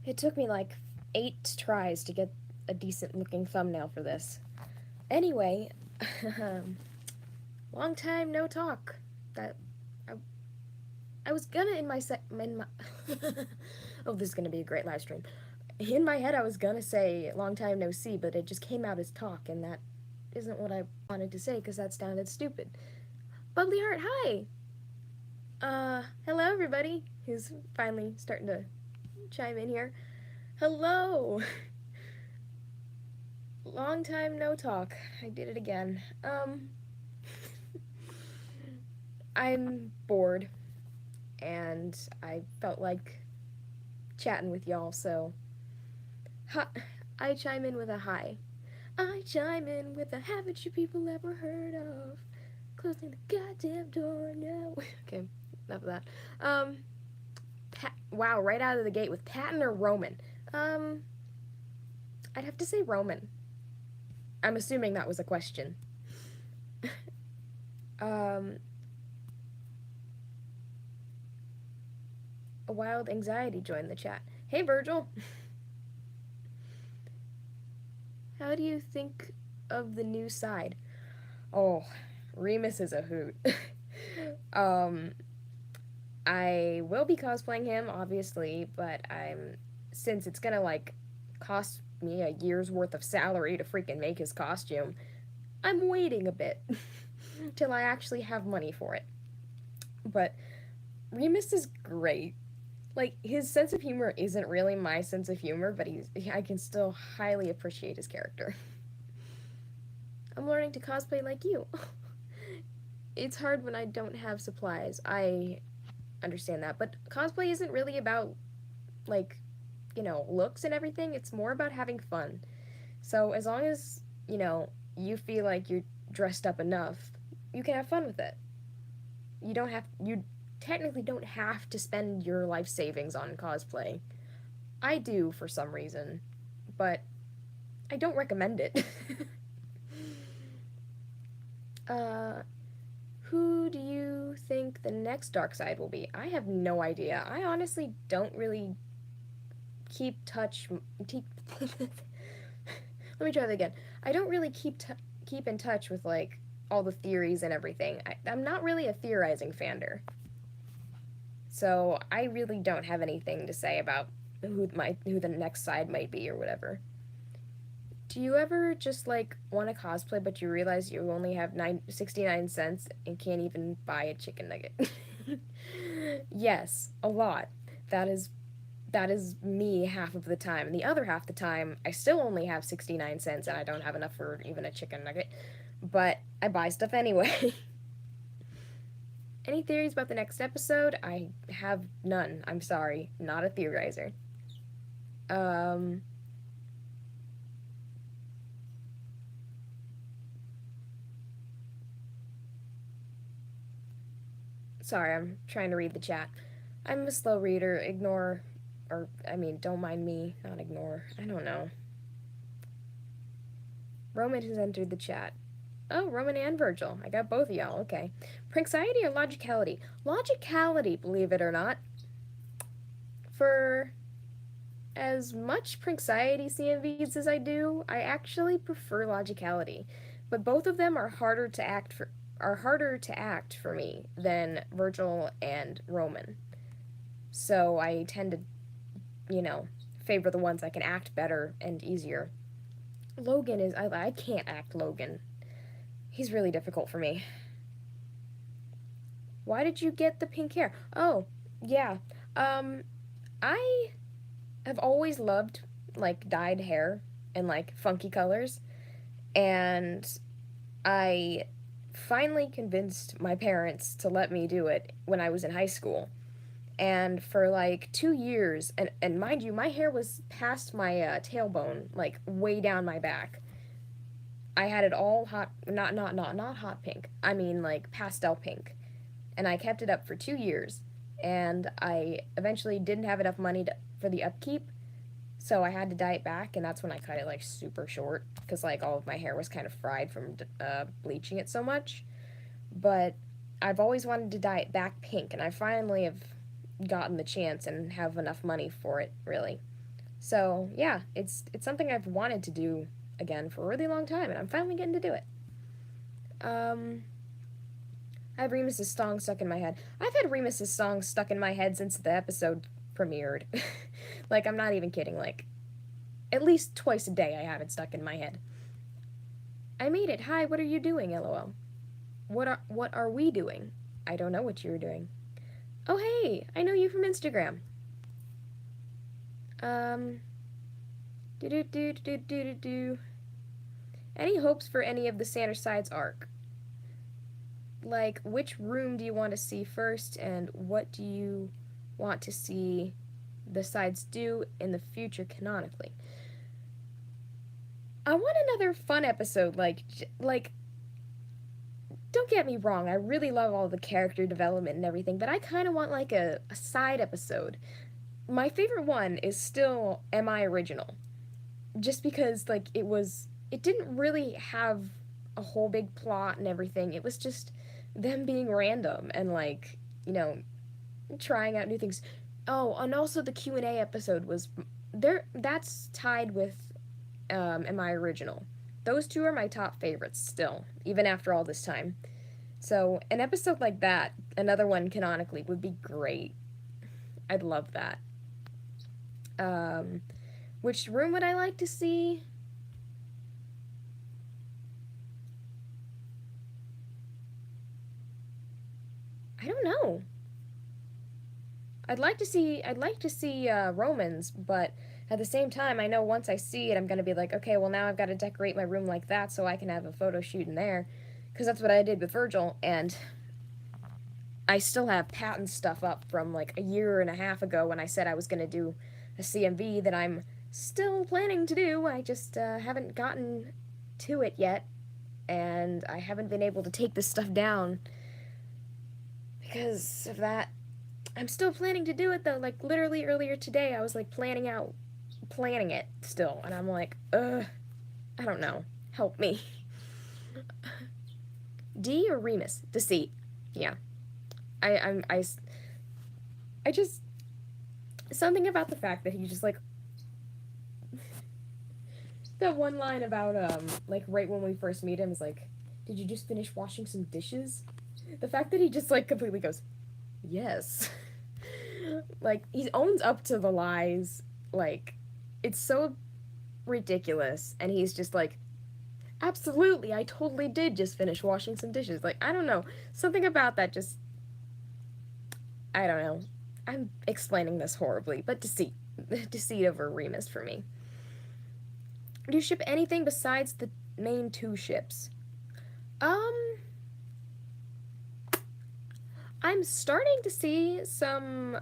It took me like 8 tries to get a decent looking thumbnail for this. Anyway, long time no talk. That I, I was gonna in my oh, this is gonna be a great live stream. In my head, I was gonna say long time no see, but it just came out as talk, and that isn't what I wanted to say because that sounded stupid. Bubbly Heart, hi. Hello everybody who's finally starting to chime in here. Hello. Long time no talk. I did it again. I'm bored and I felt like chatting with y'all, so hi, I chime in with a hi. I chime in with a haven't you people ever heard of closing the goddamn door now. Okay, enough of that. Um, wow, right out of the gate with Patton or Roman. Um, I'd have to say Roman. I'm assuming that was a question. um, a wild anxiety joined the chat. Hey, Virgil. How do you think of the new side? Oh, Remus is a hoot. um, I will be cosplaying him, obviously, but since it's gonna like cost me a year's worth of salary to freaking make his costume, I'm waiting a bit till I actually have money for it. But Remus is great. Like his sense of humor isn't really my sense of humor, but I can still highly appreciate his character. I'm learning to cosplay like you. It's hard when I don't have supplies. I understand that, but cosplay isn't really about like, looks and everything. It's more about having fun. So as long as, you feel like you're dressed up enough, you can have fun with it. You technically don't have to spend your life savings on cosplay. I do for some reason, but I don't recommend it. uh, who do you think the next dark side will be? I have no idea. I honestly don't really keep touch. Keep, let me try that again. I don't really keep in touch with like all the theories and everything. I'm not really a theorizing fander, so I really don't have anything to say about who the next side might be or whatever. Do you ever just like want to cosplay but you realize you only have 69 cents and can't even buy a chicken nugget? Yes, a lot. That is that is me half of the time. And the other half the time, I still only have 69 cents and I don't have enough for even a chicken nugget. But I buy stuff anyway. Any theories about the next episode? I have none. I'm sorry. Not a theorizer. Um, sorry, I'm trying to read the chat. I'm a slow reader. Ignore, or I mean, don't mind me, not ignore. I don't know. Roman has entered the chat. Oh, Roman and Virgil. I got both of y'all. Okay. Pranxiety or logicality? Logicality, believe it or not. For as much Pranxiety CMVs as I do, I actually prefer logicality. But both of them are harder to act for me than Virgil and Roman. So I tend to, you know, favor the ones I can act better and easier. Logan is I can't act Logan. He's really difficult for me. Why did you get the pink hair? Oh, yeah. Um, I have always loved like dyed hair and like funky colors, and I finally convinced my parents to let me do it when I was in high school. And for like 2 years, and mind you, my hair was past my tailbone, like way down my back. I had it all hot, not hot pink. I mean like pastel pink, and I kept it up for 2 years. And I eventually didn't have enough money for the upkeep, so I had to dye it back, and that's when I cut it like super short because like all of my hair was kind of fried from bleaching it so much. But I've always wanted to dye it back pink, and I finally have gotten the chance and have enough money for it, really. So yeah, it's something I've wanted to do again for a really long time, and I'm finally getting to do it. Um, I have Remus's song stuck in my head. I've had Remus's song stuck in my head since the episode premiered. Like, I'm not even kidding. Like, at least twice a day I have it stuck in my head. I made it. Hi, what are you doing? LOL. What are we doing? I don't know what you're doing. Oh hey, I know you from Instagram. Um, do do do do do do do. Any hopes for any of the Sides arc? Like, which room do you want to see first, and what do you want to see the sides do in the future canonically? I want another fun episode, like don't get me wrong, I really love all the character development and everything, but I kind of want like a side episode. My favorite one is still Am I Original? Just because like it didn't really have a whole big plot and everything. It was just them being random and like, you know, trying out new things. Oh, and also the Q&A episode was there that's tied with Am I Original. Those two are my top favorites still, even after all this time. So, an episode like that, another one canonically, would be great. I'd love that. Um, which room would I like to see? I don't know. I'd like to see Romans, but at the same time, I know once I see it, I'm gonna be like, okay, well now I've got to decorate my room like that so I can have a photo shoot in there, because that's what I did with Virgil, and I still have patent stuff up from like a year and a half ago when I said I was gonna do a CMV that I'm still planning to do. I just haven't gotten to it yet, and I haven't been able to take this stuff down because of that. I'm still planning to do it though. Like literally earlier today, I was like planning it still, and I'm like, I don't know. Help me. D or Remus? Deceit. Yeah. I I just something about the fact that he just like that one line about like right when we first meet him is like, did you just finish washing some dishes? The fact that he just like completely goes, yes. Like he owns up to the lies. Like it's so ridiculous, and he's just like, absolutely, I totally did just finish washing some dishes. Like I don't know, something about that just I don't know. I'm explaining this horribly, but deceit. Deceit over Remus for me. Do you ship anything besides the main two ships? Um, I'm starting to see some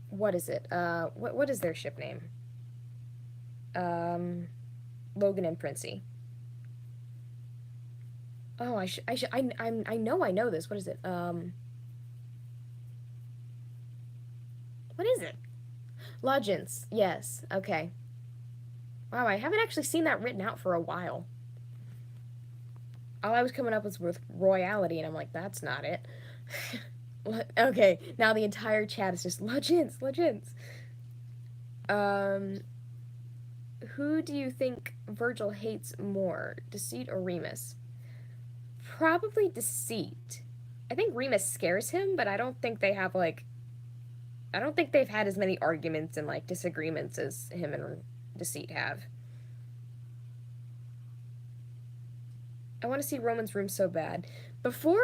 what is it? What is their ship name? Um Logan and Princey. Oh, I know this. What is it? What is it? Legends. Yes. Okay. Wow, I haven't actually seen that written out for a while. All I was coming up with royalty, and I'm like, that's not it. Okay, now the entire chat is just legends, legends. Um, who do you think Virgil hates more, Deceit or Remus? Probably Deceit. I think Remus scares him, but I don't think they have like I don't think they've had as many arguments and like disagreements as him and Deceit have. I want to see Roman's room so bad. Before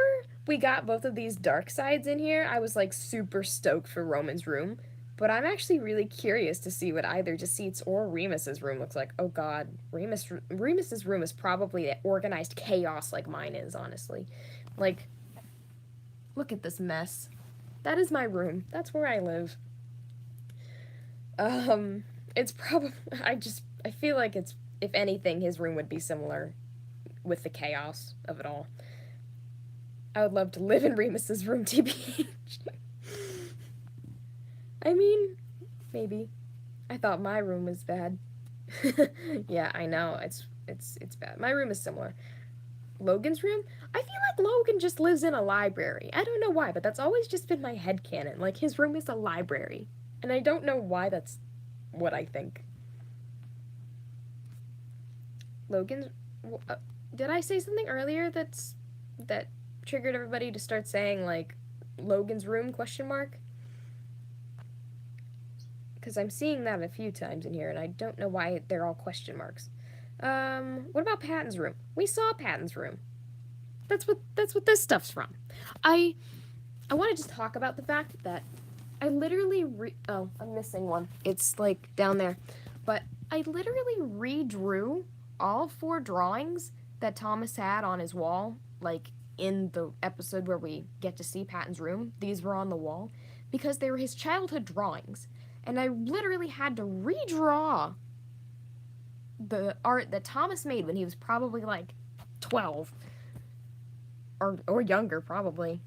we got both of these dark sides in here, I was like super stoked for Roman's room. But I'm actually really curious to see what either Deceit's or Remus's room looks like. Oh god, Remus's room is probably organized chaos like mine is, honestly. Like, look at this mess. That is my room. That's where I live. It's probably I feel like it's if anything his room would be similar with the chaos of it all. I would love to live in Remus's room, TBH. I mean, maybe. I thought my room was bad. Yeah, I know. It's bad. My room is similar. Logan's room? I feel like Logan just lives in a library. I don't know why, but that's always just been my headcanon. Like his room is a library. And I don't know why that's what I think. Logan's. Uh, did I say something earlier that triggered everybody to start saying like Logan's room question mark? Because I'm seeing that a few times in here, and I don't know why they're all question marks. What about Patton's room? We saw Patton's room. That's what this stuff's from. I I want to just talk about the fact that I literally oh, I'm missing one. It's like down there. But I literally redrew all 4 drawings that Thomas had on his wall, like in the episode where we get to see Patton's room. These were on the wall because they were his childhood drawings. And I literally had to redraw the art that Thomas made when he was probably like 12 or younger probably.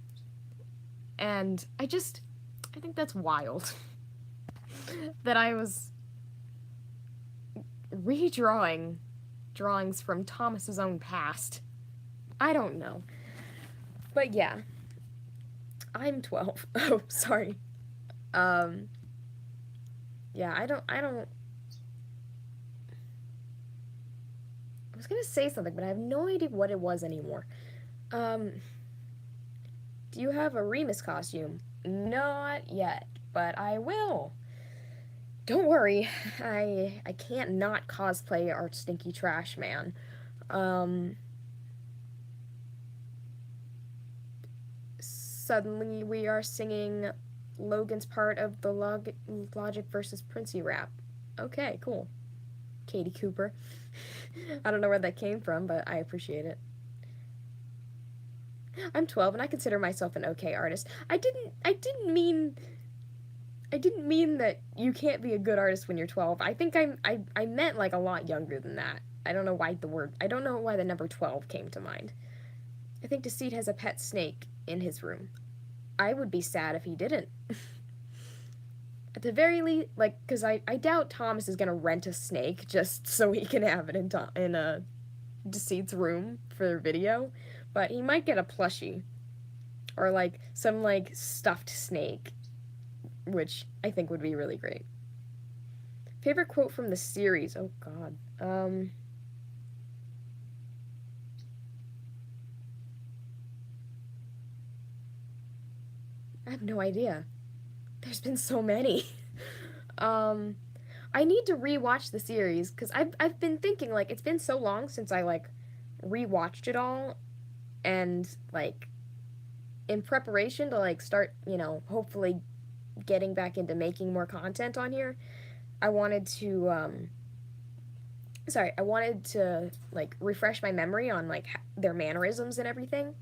And I think that's wild that I was redrawing drawings from Thomas's own past. I don't know. But yeah. I'm 12. Oh, sorry. Yeah, I don't I was going to say something, but I have no idea what it was anymore. Um do you have a Remus costume? Not yet, but I will. Don't worry, I can't not cosplay Art Stinky Trash Man. Um, Suddenly we are singing Logan's part of the Logic versus Princey rap. Okay, cool. Katie Cooper. I don't know where that came from, but I appreciate it. I'm 12 and I consider myself an okay artist. I didn't mean that you can't be a good artist when you're 12. I think I meant like a lot younger than that. I don't know why the number 12 came to mind. I think Deceit has a pet snake in his room. I would be sad if he didn't. At the very least, like, because I doubt Thomas is going to rent a snake just so he can have it in a Deceit's room for their video. But he might get a plushie. Or, like, some, like, stuffed snake. Which I think would be really great. Favorite quote from the series? Oh, God. I have no idea. There's been so many. um, I need to rewatch the series because I've been thinking like it's been so long since I like rewatched it all, and like in preparation to like start hopefully getting back into making more content on here. I wanted to I wanted to like refresh my memory on like their mannerisms and everything.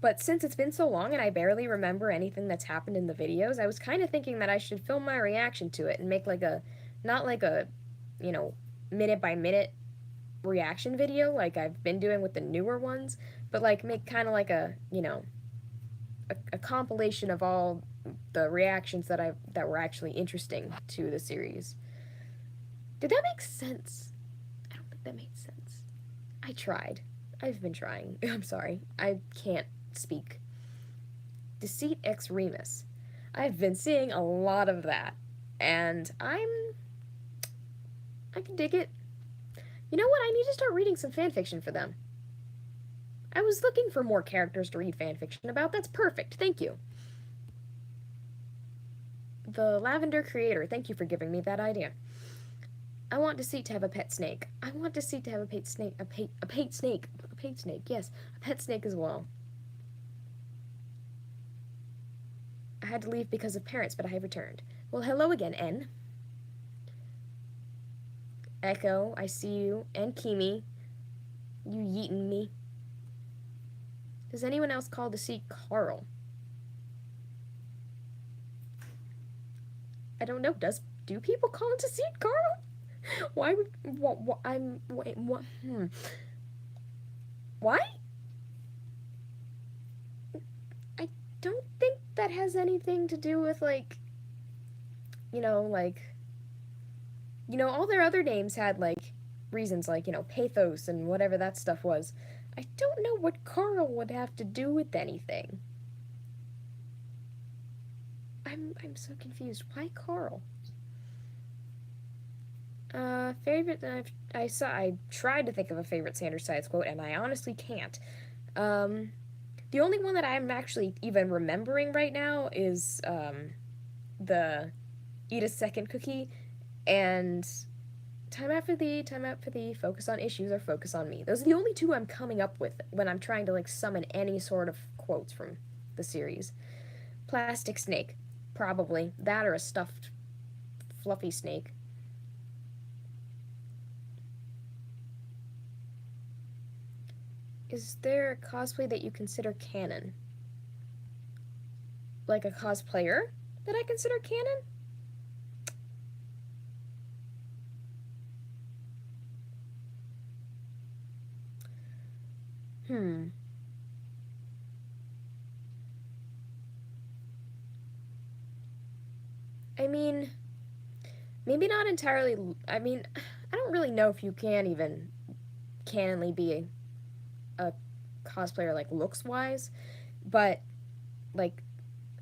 But since it's been so long and I barely remember anything that's happened in the videos, I was kind of thinking that I should film my reaction to it and make like not like a, you know, minute by minute reaction video like I've been doing with the newer ones, but like make kind of like a compilation of all the reactions that were actually interesting to the series. Did that make sense? I don't think that made sense. I tried. I've been trying. I'm sorry. I can't speak. Deceit X Remus. I've been seeing a lot of that, and I can dig it. You know what? I need to start reading some fanfiction for them. I was looking for more characters to read fanfiction about. That's perfect. Thank you. The Lavender Creator, thank you for giving me that idea. I want Deceit to have a pet snake. I want Deceit to have a pet snake. A pet snake. A pet snake, yes. A pet snake as well. I had to leave because of parents, but I have returned. Well, hello again, N. Echo, I see you. And Kimi. You yeetin' me. Does anyone else call Deceit Carl? I don't know. Do people call him Deceit Carl? Why would what I'm wait what why? I don't think that has anything to do with like all their other names had like reasons like pathos and whatever that stuff was. I don't know what Carl would have to do with anything. I'm so confused. Why Carl? Favorite that I tried to think of a favorite Sanders Sides quote, and I honestly can't. Um, the only one that I'm actually even remembering right now is the eat a second cookie and time out for the focus on issues or focus on me. Those are the only two I'm coming up with when I'm trying to like summon any sort of quotes from the series. Plastic snake, probably that or a stuffed fluffy snake. Is there a cosplay that you consider canon? Like a cosplayer that I consider canon? Hmm. I mean, maybe not entirely. I mean, I don't really know if you can even canonly be a cosplayer like looks wise, but like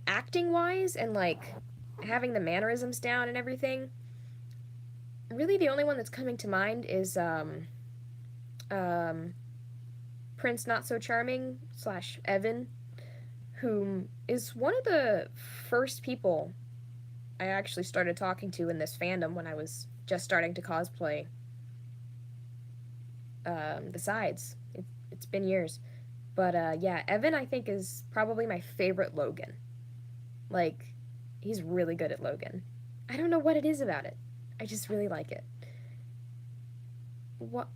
acting wise and like having the mannerisms down and everything. Really, the only one that's coming to mind is um, Prince Not So Charming slash Evan, whom is one of the first people I actually started talking to in this fandom when I was just starting to cosplay the sides. It's been years. But yeah, Evan I think is probably my favorite Logan. Like, he's really good at Logan. I don't know what it is about it. I just really like it. What?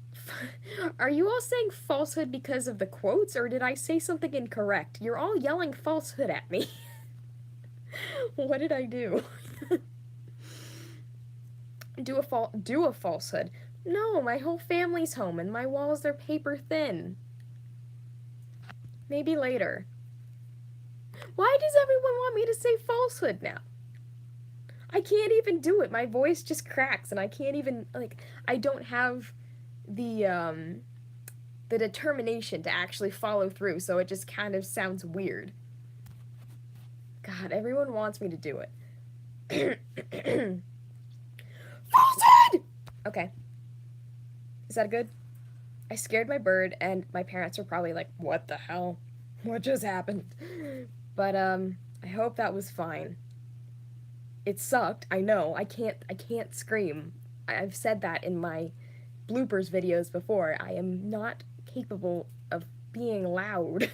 Are you all saying falsehood because of the quotes, or did I say something incorrect? You're all yelling falsehood at me. What did I do? Do a falsehood. No, my whole family's home and my walls are paper thin. Maybe later. Why does everyone want me to say falsehood now? I can't even do it. My voice just cracks and I can't even like I don't have the determination to actually follow through, so it just kind of sounds weird. God, everyone wants me to do it. Falsehood! Okay. Is that good? I scared my bird, and my parents were probably like, what the hell? What just happened? But, I hope that was fine. It sucked, I know. I can't scream. I've said that in my bloopers videos before. I am not capable of being loud.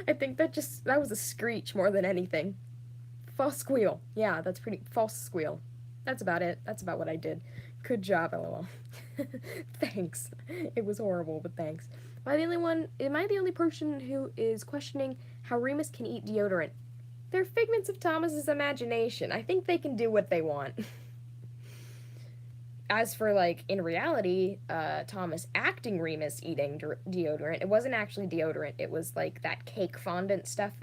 I think that was a screech more than anything. False squeal. Yeah, that's pretty false squeal. That's about it. That's about what I did. Good job, LOL. Thanks. It was horrible, but thanks. Am I the only person who is questioning how Remus can eat deodorant? They're figments of Thomas's imagination. I think they can do what they want. As for like in reality, Thomas acting Remus eating deodorant, it wasn't actually deodorant. It was like that cake fondant stuff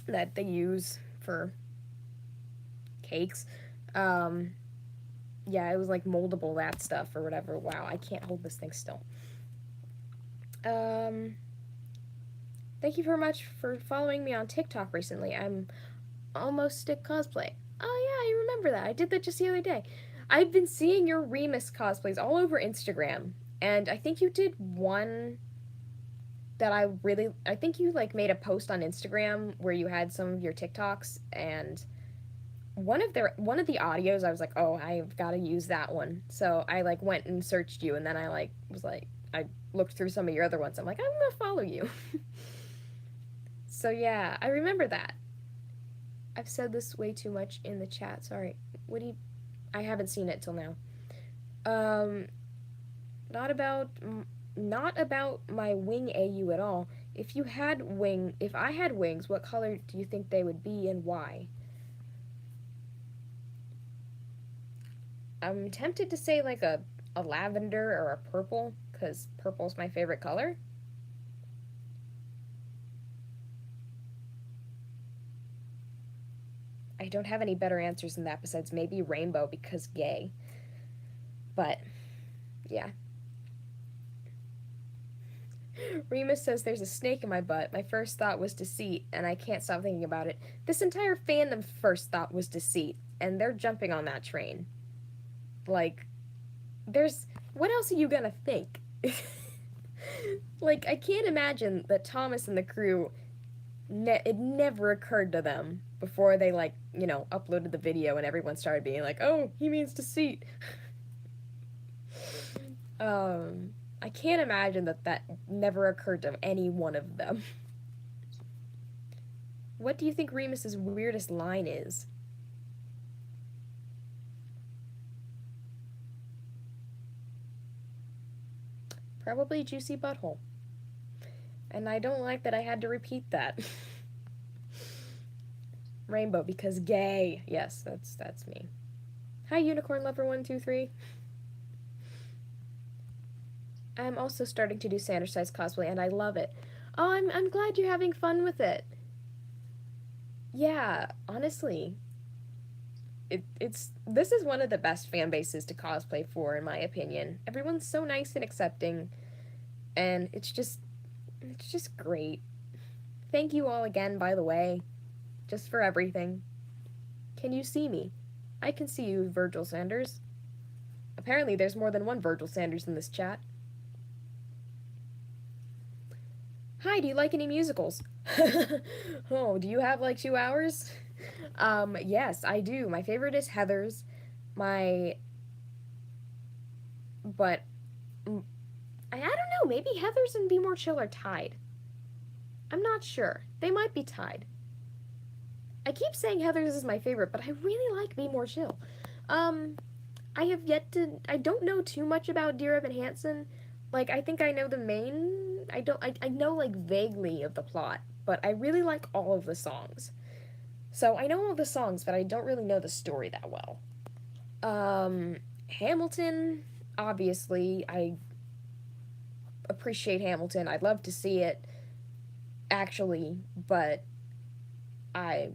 that they use for cakes. Um, yeah, it was like moldable that stuff or whatever. Wow, I can't hold this thing still. Um, Thank you very much for following me on TikTok recently. I'm almost stick cosplay. Oh yeah, I remember that. I did that just the other day. I've been seeing your Remus cosplays all over Instagram, and I think you did one that I think you like made a post on Instagram where you had some of your TikToks and one of the audios I was like, "Oh, I've got to use that one." So I like went and searched you and then I like was like I looked through some of your other ones. I'm like, "I'm going to follow you." So yeah, I remember that. I've said this way too much in the chat. Sorry. What do you I haven't seen it till now. Um not about not about my wing AU at all. If I had wings, what color do you think they would be and why? I'm tempted to say like a lavender or a purple cuz purple's my favorite color. I don't have any better answers than that besides maybe rainbow because gay. But yeah. Remus says there's a snake in my butt. My first thought was deceit, and I can't stop thinking about it. This entire fandom's first thought was deceit, and they're jumping on that train. Like, there's. What else are you gonna think? Like, I can't imagine that Thomas and the crew. It never occurred to them before they, like, uploaded the video and everyone started being like, oh, he means deceit. I can't imagine that never occurred to any one of them. What do you think Remus's weirdest line is? Probably juicy butthole. And I don't like that I had to repeat that. Rainbow because gay. Yes, that's me. Hi, Unicorn Lover 123. I'm also starting to do Sandersize cosplay and I love it. Oh, I'm glad you're having fun with it. Yeah, honestly, it's this is one of the best fan bases to cosplay for, in my opinion. Everyone's so nice and accepting, and it's just great. Thank you all again, by the way, just for everything. Can you see me? I can see you, Virgil Sanders. Apparently, there's more than one Virgil Sanders in this chat. Hi, do you like any musicals? Oh, do you have like 2 hours? Yes, I do. My favorite is Heathers. My, but I don't know. Maybe Heathers and Be More Chill are tied. I'm not sure. They might be tied. I keep saying Heathers is my favorite, but I really like Be More Chill. Um, I have yet to. I don't know too much about Dear Evan Hansen. Like, I think I know the main. I don't. I know like vaguely of the plot, but I really like all of the songs. So I know all the songs, but I don't really know the story that well. Hamilton. Obviously, I appreciate Hamilton. I'd love to see it actually, but I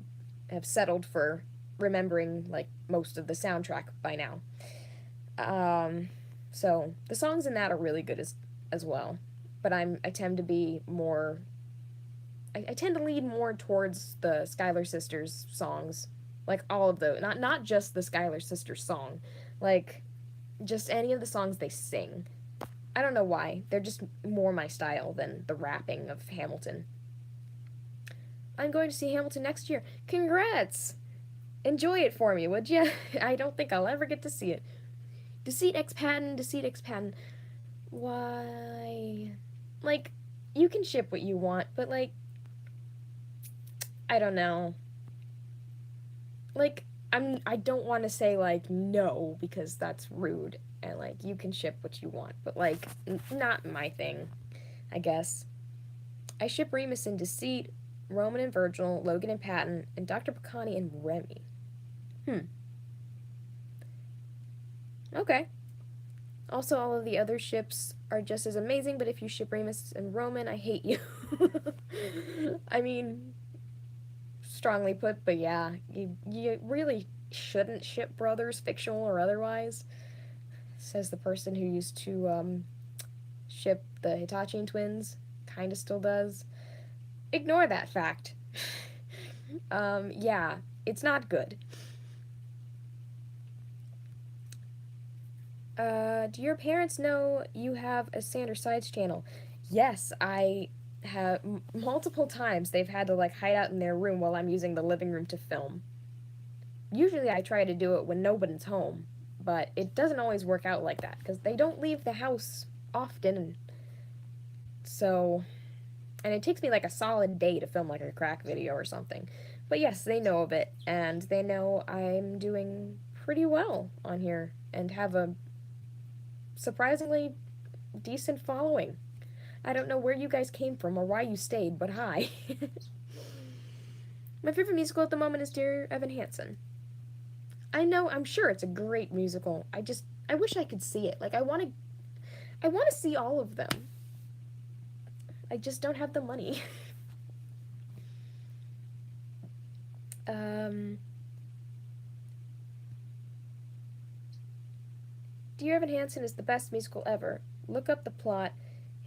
have settled for remembering like most of the soundtrack by now. Um, so the songs in that are really good as well. But I tend to be more. I tend to lean more towards the Schuyler Sisters songs, like all of those. Not just the Schuyler Sisters song, like just any of the songs they sing. I don't know why. They're just more my style than the rapping of Hamilton. I'm going to see Hamilton next year. Congrats! Enjoy it for me, would you? I don't think I'll ever get to see it. Deceit X Patent, Deceit X Patent. Why? Like, you can ship what you want, but like, I don't know. Like, I don't want to say like no because that's rude and like you can ship what you want, but like not my thing, I guess. I ship Remus and Deceit, Roman and Virgil, Logan and Patton, and Dr. Picani and Remy. Okay. Also, all of the other ships are just as amazing, but if you ship Remus and Roman, I hate you. I mean, strongly put, but yeah, you really shouldn't ship brothers, fictional or otherwise, says the person who used to ship the Hitachian twins, kinda still does. Ignore that fact. Yeah, it's not good. Do your parents know you have a Sander Sides channel? Yes, I have multiple times they've had to like hide out in their room while I'm using the living room to film. Usually I try to do it when nobody's home, but it doesn't always work out like that because they don't leave the house often. So, and it takes me like a solid day to film like a crack video or something. But yes, they know of it and they know I'm doing pretty well on here and have a surprisingly decent following. I don't know where you guys came from or why you stayed, but hi. My favorite musical at the moment is Dear Evan Hansen. I know, I'm sure it's a great musical. I wish I could see it. Like I want to see all of them. I just don't have the money. um Dear Evan Hansen is the best musical ever. Look up the plot.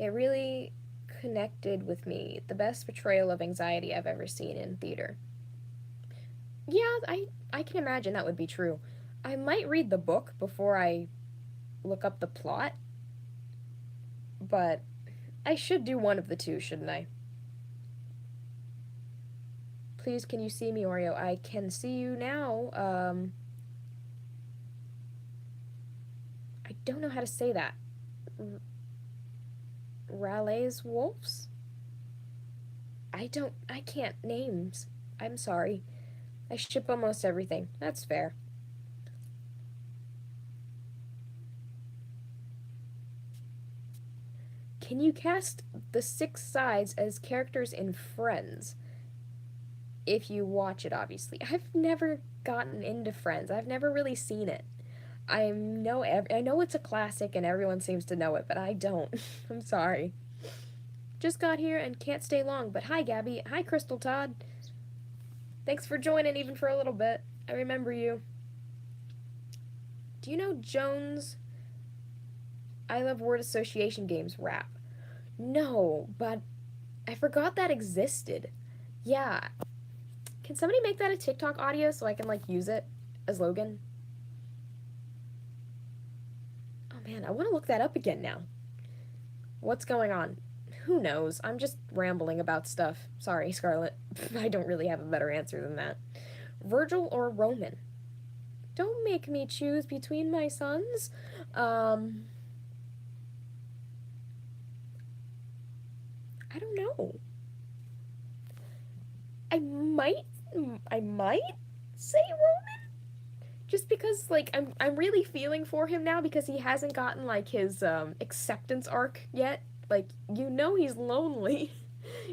It really connected with me. The best portrayal of anxiety I've ever seen in theater. Yeah, I can imagine that would be true. I might read the book before I look up the plot, but I should do one of the two, shouldn't I? Please, can you see me, Oreo? I can see you now. I don't know how to say that. Ralleigh's Wolves? I can't names. I'm sorry. I ship almost everything. That's fair. Can you cast the six sides as characters in Friends? If you watch it, obviously. I've never gotten into Friends. I've never really seen it. I know it's a classic and everyone seems to know it, but I don't. I'm sorry. Just got here and can't stay long, but hi Gabby. Hi Crystal Todd. Thanks for joining even for a little bit. I remember you. Do you know Jones I Love Word Association Games rap? No, but I forgot that existed. Yeah. Can somebody make that a TikTok audio so I can like use it as Logan? Oh man, I want to look that up again now. What's going on? Who knows? I'm just rambling about stuff. Sorry, Scarlett. I don't really have a better answer than that. Virgil or Roman? Don't make me choose between my sons. I don't know. I might I might say Roman just because like I'm really feeling for him now because he hasn't gotten like his acceptance arc yet. Like he's lonely.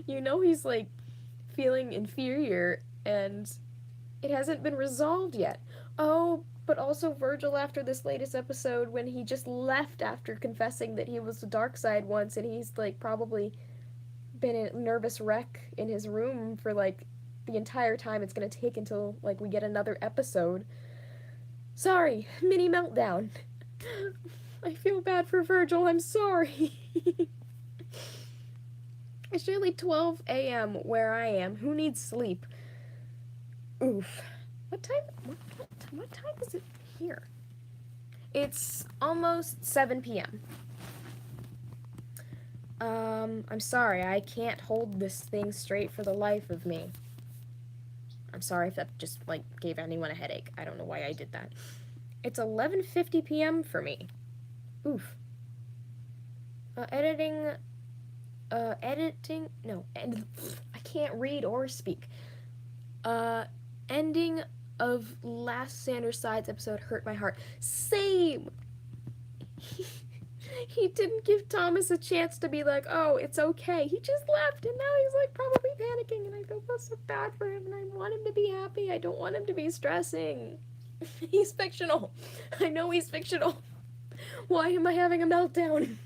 He's like feeling inferior and it hasn't been resolved yet. Oh, but also Virgil after this latest episode when he just left after confessing that he was the dark side once and he's like probably been a nervous wreck in his room for like the entire time it's gonna take until like we get another episode. Sorry, mini meltdown. I feel bad for Virgil, I'm sorry. It's nearly 12 a.m. where I am. Who needs sleep? Oof. What time is it here? It's almost 7 p.m. I'm sorry, I can't hold this thing straight for the life of me. I'm sorry if that just, like, gave anyone a headache. I don't know why I did that. It's 11:50 p.m. for me. Oof. I can't read or speak. Ending of last Sanders Sides episode hurt my heart. Same! He didn't give Thomas a chance to be like, oh, it's okay. He just left, and now he's like probably panicking, and I feel so bad for him, and I want him to be happy. I don't want him to be stressing. He's fictional. I know he's fictional. Why am I having a meltdown?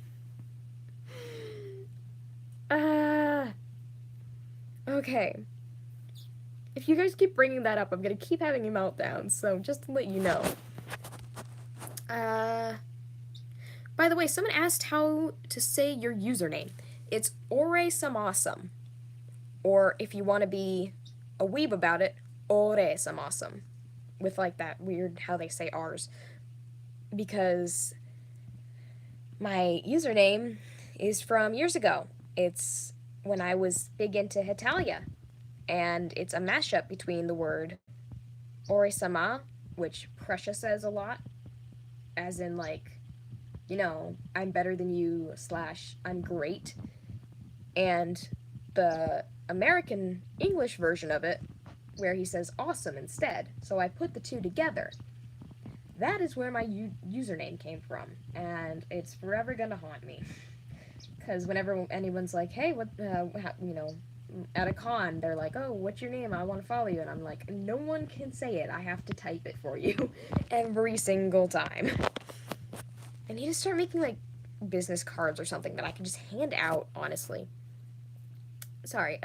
Okay. If you guys keep bringing that up, I'm gonna keep having a meltdown, so just to let you know. By the way, someone asked how to say your username. It's Ore-some-awesome. Or if you want to be a weeb about it, Ore-some-awesome. With like that weird how they say R's. Because my username is from years ago. It's when I was big into Hetalia. And it's a mashup between the word Ore-sama, which Precious says a lot, as in like, I'm better than you / I'm great. And the American English version of it, where he says awesome instead. So I put the two together. That is where my username came from. And it's forever gonna haunt me. Because whenever anyone's like, hey, at a con, they're like, oh, what's your name? I want to follow you. And I'm like, no one can say it. I have to type it for you every single time. I need to start making, like, business cards or something that I can just hand out, honestly. Sorry,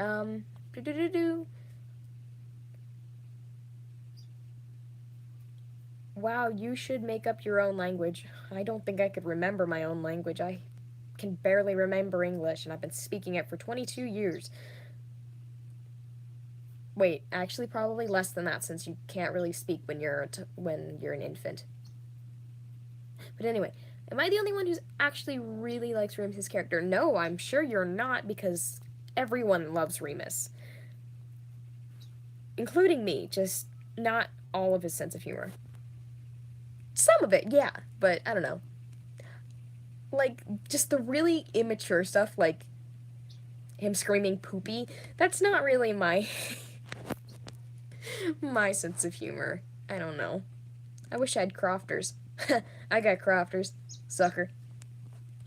Wow, you should make up your own language. I don't think I could remember my own language. I can barely remember English, and I've been speaking it for 22 years. Wait, actually, probably less than that, since you can't really speak when you're an infant. But anyway, am I the only one who's actually really likes Remus's character? No, I'm sure you're not, because everyone loves Remus, including me. Just not all of his sense of humor. Some of it, yeah, but I don't know. Like, just the really immature stuff, like him screaming poopy, that's not really my my sense of humor. I don't know. I wish I had crofters. I got crofters. Sucker.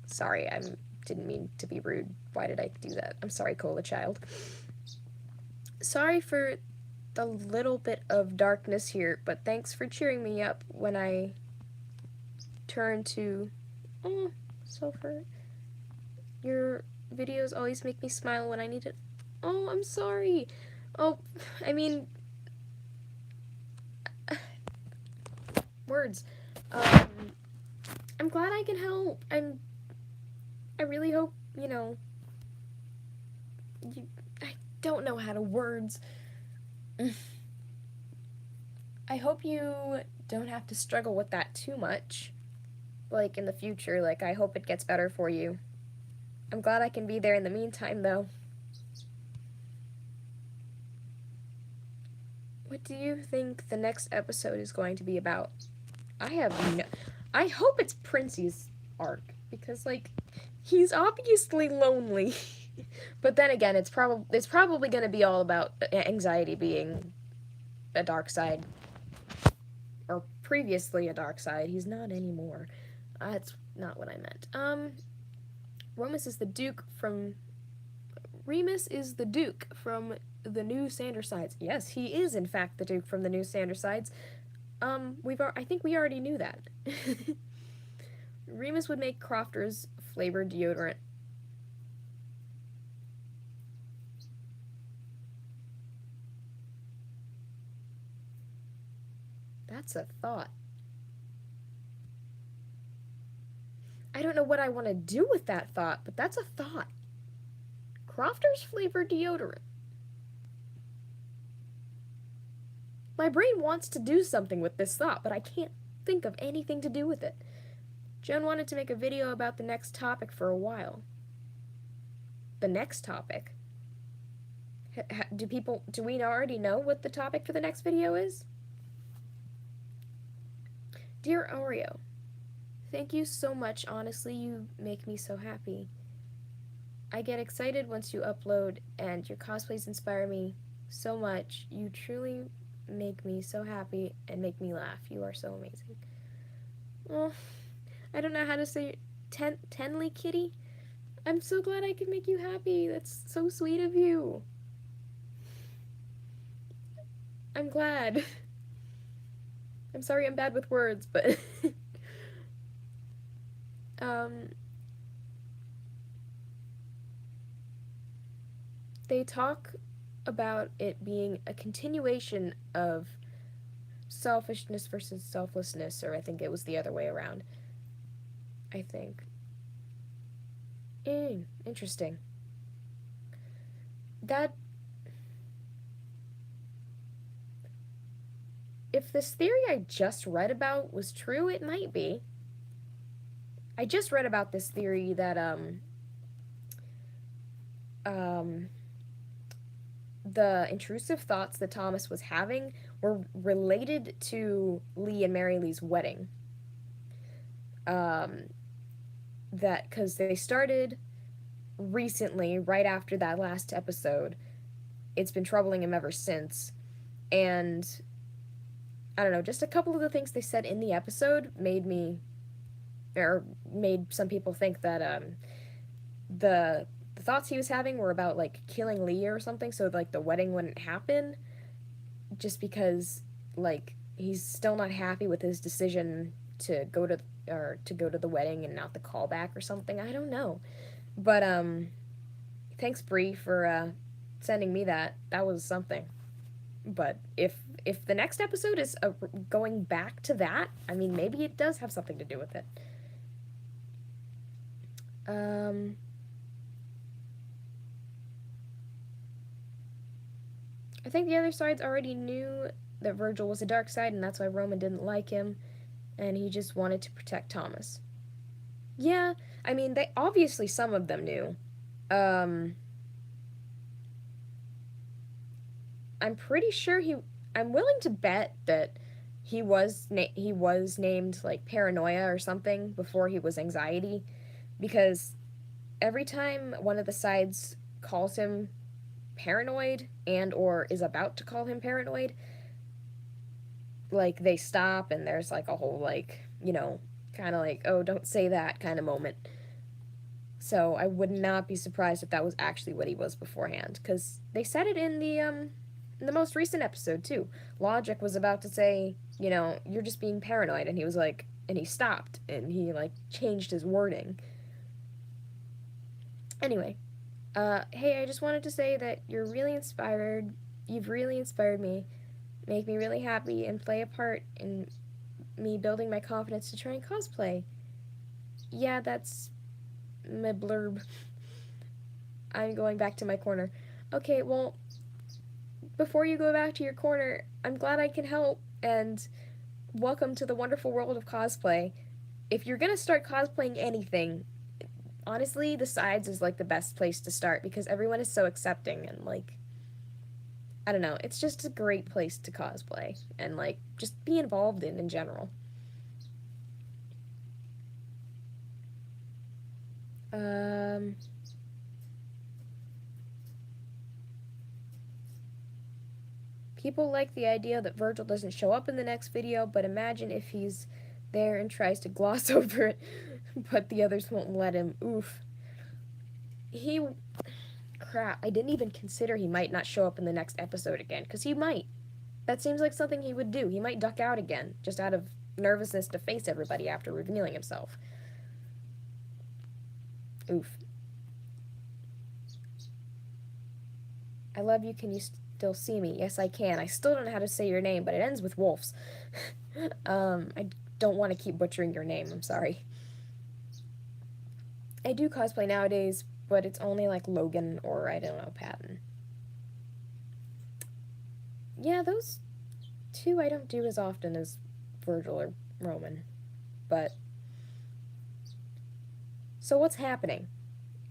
Sorry, I didn't mean to be rude. Why did I do that? I'm sorry, Cola Child. Sorry for the little bit of darkness here, but thanks for cheering me up when I turn to... Oh, Sulfur. Your videos always make me smile when I need it. Oh, I'm sorry. Oh, I mean... words. I'm glad I can help. I really hope, I don't know how to words. I hope you don't have to struggle with that too much. Like, in the future, like, I hope it gets better for you. I'm glad I can be there in the meantime, though. What do you think the next episode is going to be about? I hope it's Princey's arc, because, like, he's obviously lonely. But then again, it's probably going to be all about anxiety being a dark side. Or previously a dark side. He's not anymore. That's not what I meant. Remus is the Duke from the New Sandersides. Yes, he is in fact the Duke from the New Sandersides. I think we already knew that. Remus would make Crofters flavored deodorant. That's a thought. I don't know what I want to do with that thought, but that's a thought. Crofters flavored deodorant. My brain wants to do something with this thought, but I can't think of anything to do with it. Jen wanted to make a video about the next topic for a while. The next topic? Do we already know what the topic for the next video is? Dear Oreo, thank you so much. Honestly, you make me so happy. I get excited once you upload, and your cosplays inspire me so much. You truly make me so happy and make me laugh. You are so amazing. Oh, I don't know how to say it. Tenley Kitty? I'm so glad I could make you happy. That's so sweet of you. I'm glad. I'm sorry I'm bad with words, but... They talk about it being a continuation of selfishness versus selflessness, or I think it was the other way around. I think. Interesting. That... If this theory I just read about was true, it might be. I just read about this theory that, the intrusive thoughts that Thomas was having were related to Lee and Mary Lee's wedding. That, because they started recently, right after that last episode. It's been troubling him ever since. And, I don't know, just a couple of the things they said in the episode made some people think that, the thoughts he was having were about, like, killing Lee or something, so, like, the wedding wouldn't happen, just because, like, he's still not happy with his decision to go to the wedding and not the callback or something. I don't know. But, thanks, Bree, for, sending me that. That was something. But if the next episode is going back to that, I mean, maybe it does have something to do with it. Um, I think the other sides already knew that Virgil was a dark side, and that's why Roman didn't like him, and he just wanted to protect Thomas. Yeah, I mean, they obviously some of them knew. Um, I'm pretty sure he. I'm willing to bet that he was named like paranoia or something before he was anxiety, because every time one of the sides calls him paranoid and or is about to call him paranoid, like they stop and there's like a whole like, kind of like, oh, don't say that kind of moment. So I would not be surprised if that was actually what he was beforehand, because they said it in the most recent episode too. Logic was about to say, you're just being paranoid, and he was like, and he stopped and he like changed his wording. Anyway, hey, I just wanted to say that you're really inspired. You've really inspired me, make me really happy, and play a part in me building my confidence to try and cosplay. Yeah, that's my blurb. I'm going back to my corner. Okay, well, before you go back to your corner, I'm glad I can help, and welcome to the wonderful world of cosplay. If you're gonna start cosplaying anything, honestly, the sides is like the best place to start because everyone is so accepting and like, I don't know, it's just a great place to cosplay and like just be involved in general. Um, People like the idea that Virgil doesn't show up in the next video, but imagine if he's there and tries to gloss over it, but the others won't let him. Oof. He. Crap, I didn't even consider he might not show up in the next episode again, because he might. That seems like something he would do. He might duck out again, just out of nervousness to face everybody after revealing himself. Oof. I love you, can you still see me? Yes, I can. I still don't know how to say your name, but it ends with Wolf's. I don't want to keep butchering your name, I'm sorry. I do cosplay nowadays, but it's only like Logan or, I don't know, Patton. Yeah, those two I don't do as often as Virgil or Roman. But, so what's happening?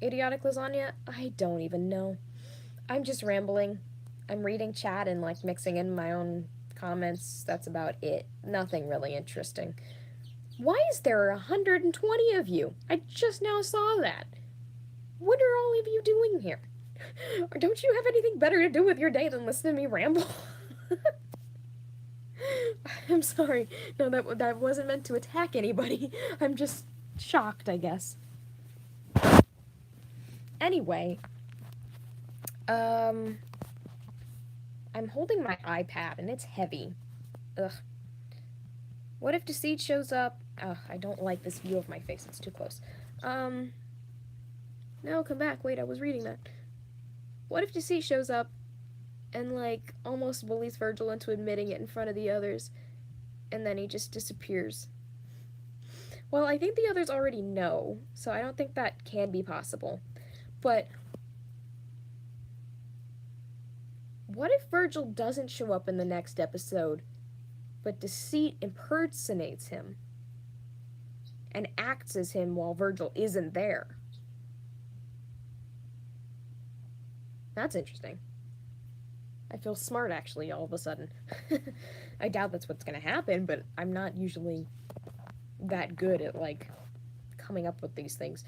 Idiotic lasagna? I don't even know. I'm just rambling. I'm reading chat and like mixing in my own comments. That's about it. Nothing really interesting. Why is there 120 of you? I just now saw that. What are all of you doing here? Or don't you have anything better to do with your day than listen to me ramble? I'm sorry. No, that wasn't meant to attack anybody. I'm just shocked, I guess. Anyway, um, I'm holding my iPad and it's heavy. Ugh. What if Deceit shows up? Ugh, I don't like this view of my face. It's too close. Um, no, come back. Wait, I was reading that. What if Deceit shows up and, like, almost bullies Virgil into admitting it in front of the others, and then he just disappears? Well, I think the others already know, so I don't think that can be possible. But what if Virgil doesn't show up in the next episode, but Deceit impersonates him and acts as him while Virgil isn't there? That's interesting. I feel smart, actually, all of a sudden. I doubt that's what's going to happen, but I'm not usually that good at, like, coming up with these things.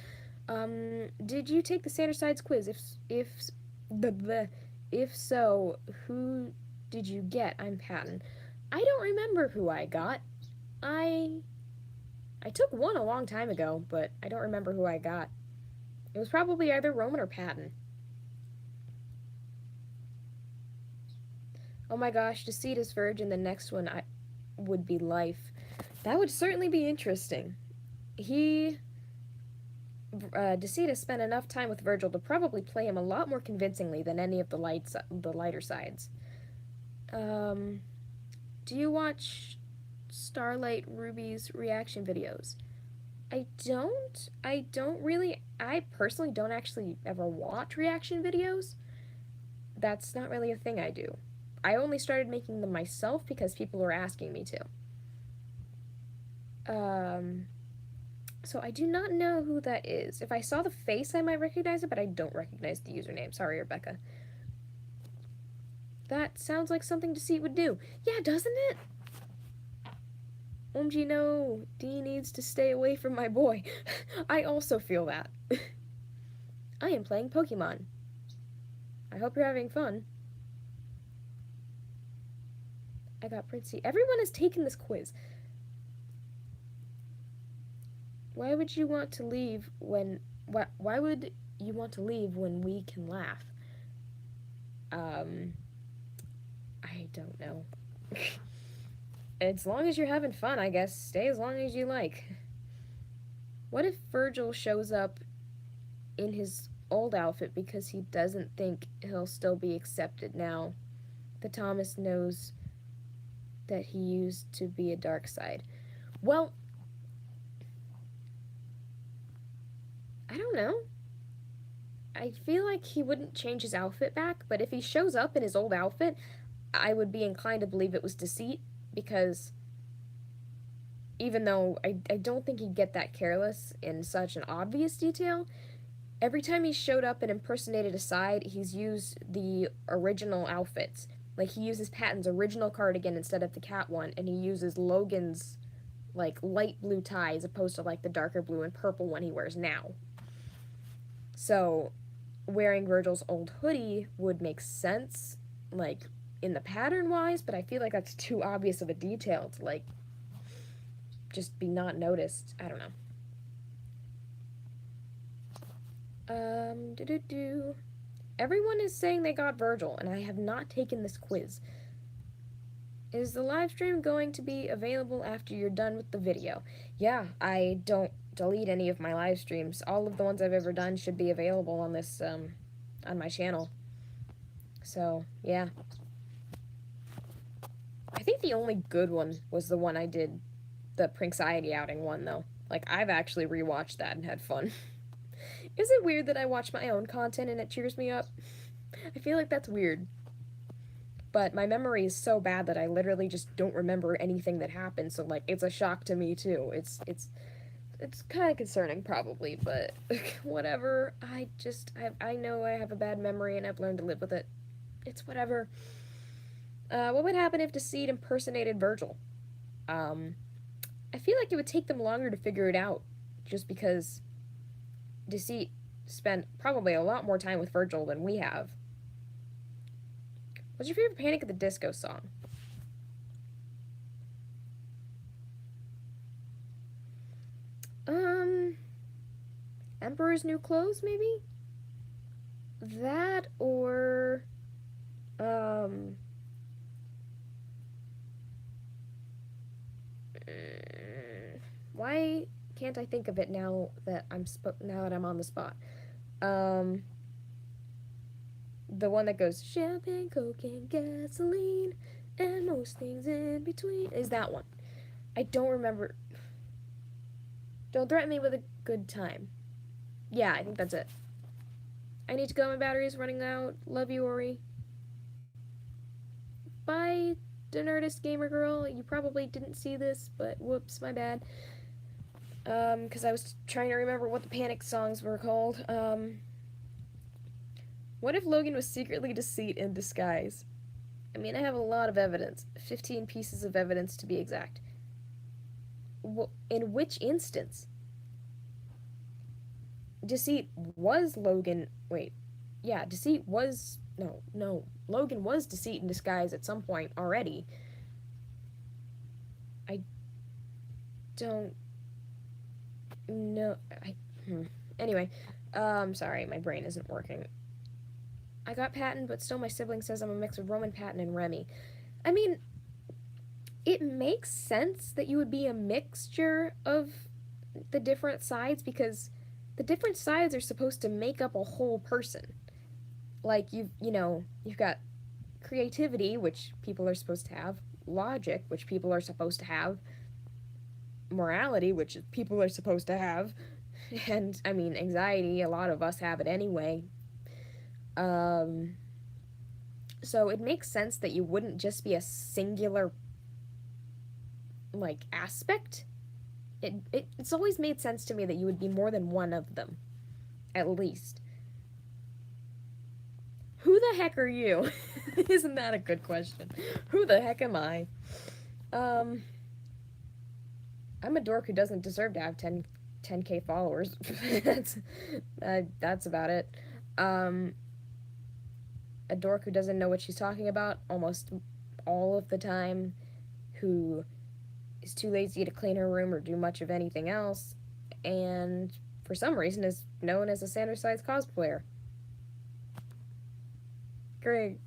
Did you take the Standard Sides quiz? If so, who did you get? I'm Patton. I don't remember who I got. I I took one a long time ago, but I don't remember who I got. It was probably either Roman or Patton. Oh my gosh, Deceit is Verge, and the next one I would be Life. That would certainly be interesting. He Deceit has spent enough time with Virgil to probably play him a lot more convincingly than any of the lighter sides. Um, do you watch Starlight Ruby's reaction videos? I don't. I don't really I personally don't actually ever watch reaction videos. That's not really a thing I do. I only started making them myself because people were asking me to. So I do not know who that is. If I saw the face, I might recognize it, but I don't recognize the username. Sorry, Rebecca. That sounds like something Deceit would do. Yeah, doesn't it? OMG, no. Dee needs to stay away from my boy. I also feel that. I am playing Pokemon. I hope you're having fun. I got Princey. Everyone has taken this quiz. Why would you want to leave when... Why would you want to leave when we can laugh? I don't know. As long as you're having fun, I guess. Stay as long as you like. What if Virgil shows up in his old outfit because he doesn't think he'll still be accepted now that Thomas knows that he used to be a dark side? Well, I don't know. I feel like he wouldn't change his outfit back, but if he shows up in his old outfit, I would be inclined to believe it was deceit, because even though I don't think he'd get that careless in such an obvious detail, every time he showed up and impersonated a side, he's used the original outfits. Like, he uses Patton's original cardigan instead of the cat one, and he uses Logan's, like, light blue tie as opposed to, like, the darker blue and purple one he wears now. So, wearing Virgil's old hoodie would make sense, like, in the pattern-wise, but I feel like that's too obvious of a detail to, like, just be not noticed. I don't know. Everyone is saying they got Virgil, and I have not taken this quiz. Is the live stream going to be available after you're done with the video? Yeah, I don't delete any of my live streams. All of the ones I've ever done should be available on this, on my channel. So, yeah. I think the only good one was the one I did, the Prinxiety outing one, though. Like, I've actually rewatched that and had fun. Is it weird that I watch my own content and it cheers me up? I feel like that's weird. But my memory is so bad that I literally just don't remember anything that happened, so, like, it's a shock to me, too. It's kind of concerning, probably, but whatever. I know I have a bad memory and I've learned to live with it. It's whatever. What would happen if Deceit impersonated Virgil? I feel like it would take them longer to figure it out, just because Deceit spent probably a lot more time with Virgil than we have. What's your favorite Panic at the Disco song? Emperor's New Clothes, maybe? That, or, why can't I think of it now that I'm on the spot? Um, the one that goes champagne, coke, and gasoline, and most things in between is that one. I don't remember. Don't threaten me with a good time. Yeah, I think that's it. I need to go. My battery's running out. Love you, Ori. Bye, Nerdist Gamer Girl. You probably didn't see this, but whoops, my bad. Because I was trying to remember what the Panic songs were called. What if Logan was secretly Deceit in disguise? I mean, I have a lot of evidence. 15 pieces of evidence to be exact. In which instance? Deceit was Logan. Wait. Yeah, Deceit was. No. Logan was Deceit in disguise at some point already. I don't know. Anyway, sorry, my brain isn't working. I got Patton, but still my sibling says I'm a mix of Roman, Patton, and Remy. I mean, it makes sense that you would be a mixture of the different sides, because the different sides are supposed to make up a whole person. Like, you've got creativity, which people are supposed to have, logic, which people are supposed to have, morality, which people are supposed to have, And I mean, anxiety, a lot of us have it anyway. Um, so it makes sense that you wouldn't just be a singular, like, aspect. It's always made sense to me that you would be more than one of them, at least. Who the heck are you? Isn't that a good question? Who the heck am I? Um, I'm a dork who doesn't deserve to have 10K followers. that's that's about it. Um, a dork who doesn't know what she's talking about almost all of the time, who is too lazy to clean her room or do much of anything else, and for some reason is known as a Sandersize cosplayer. Great.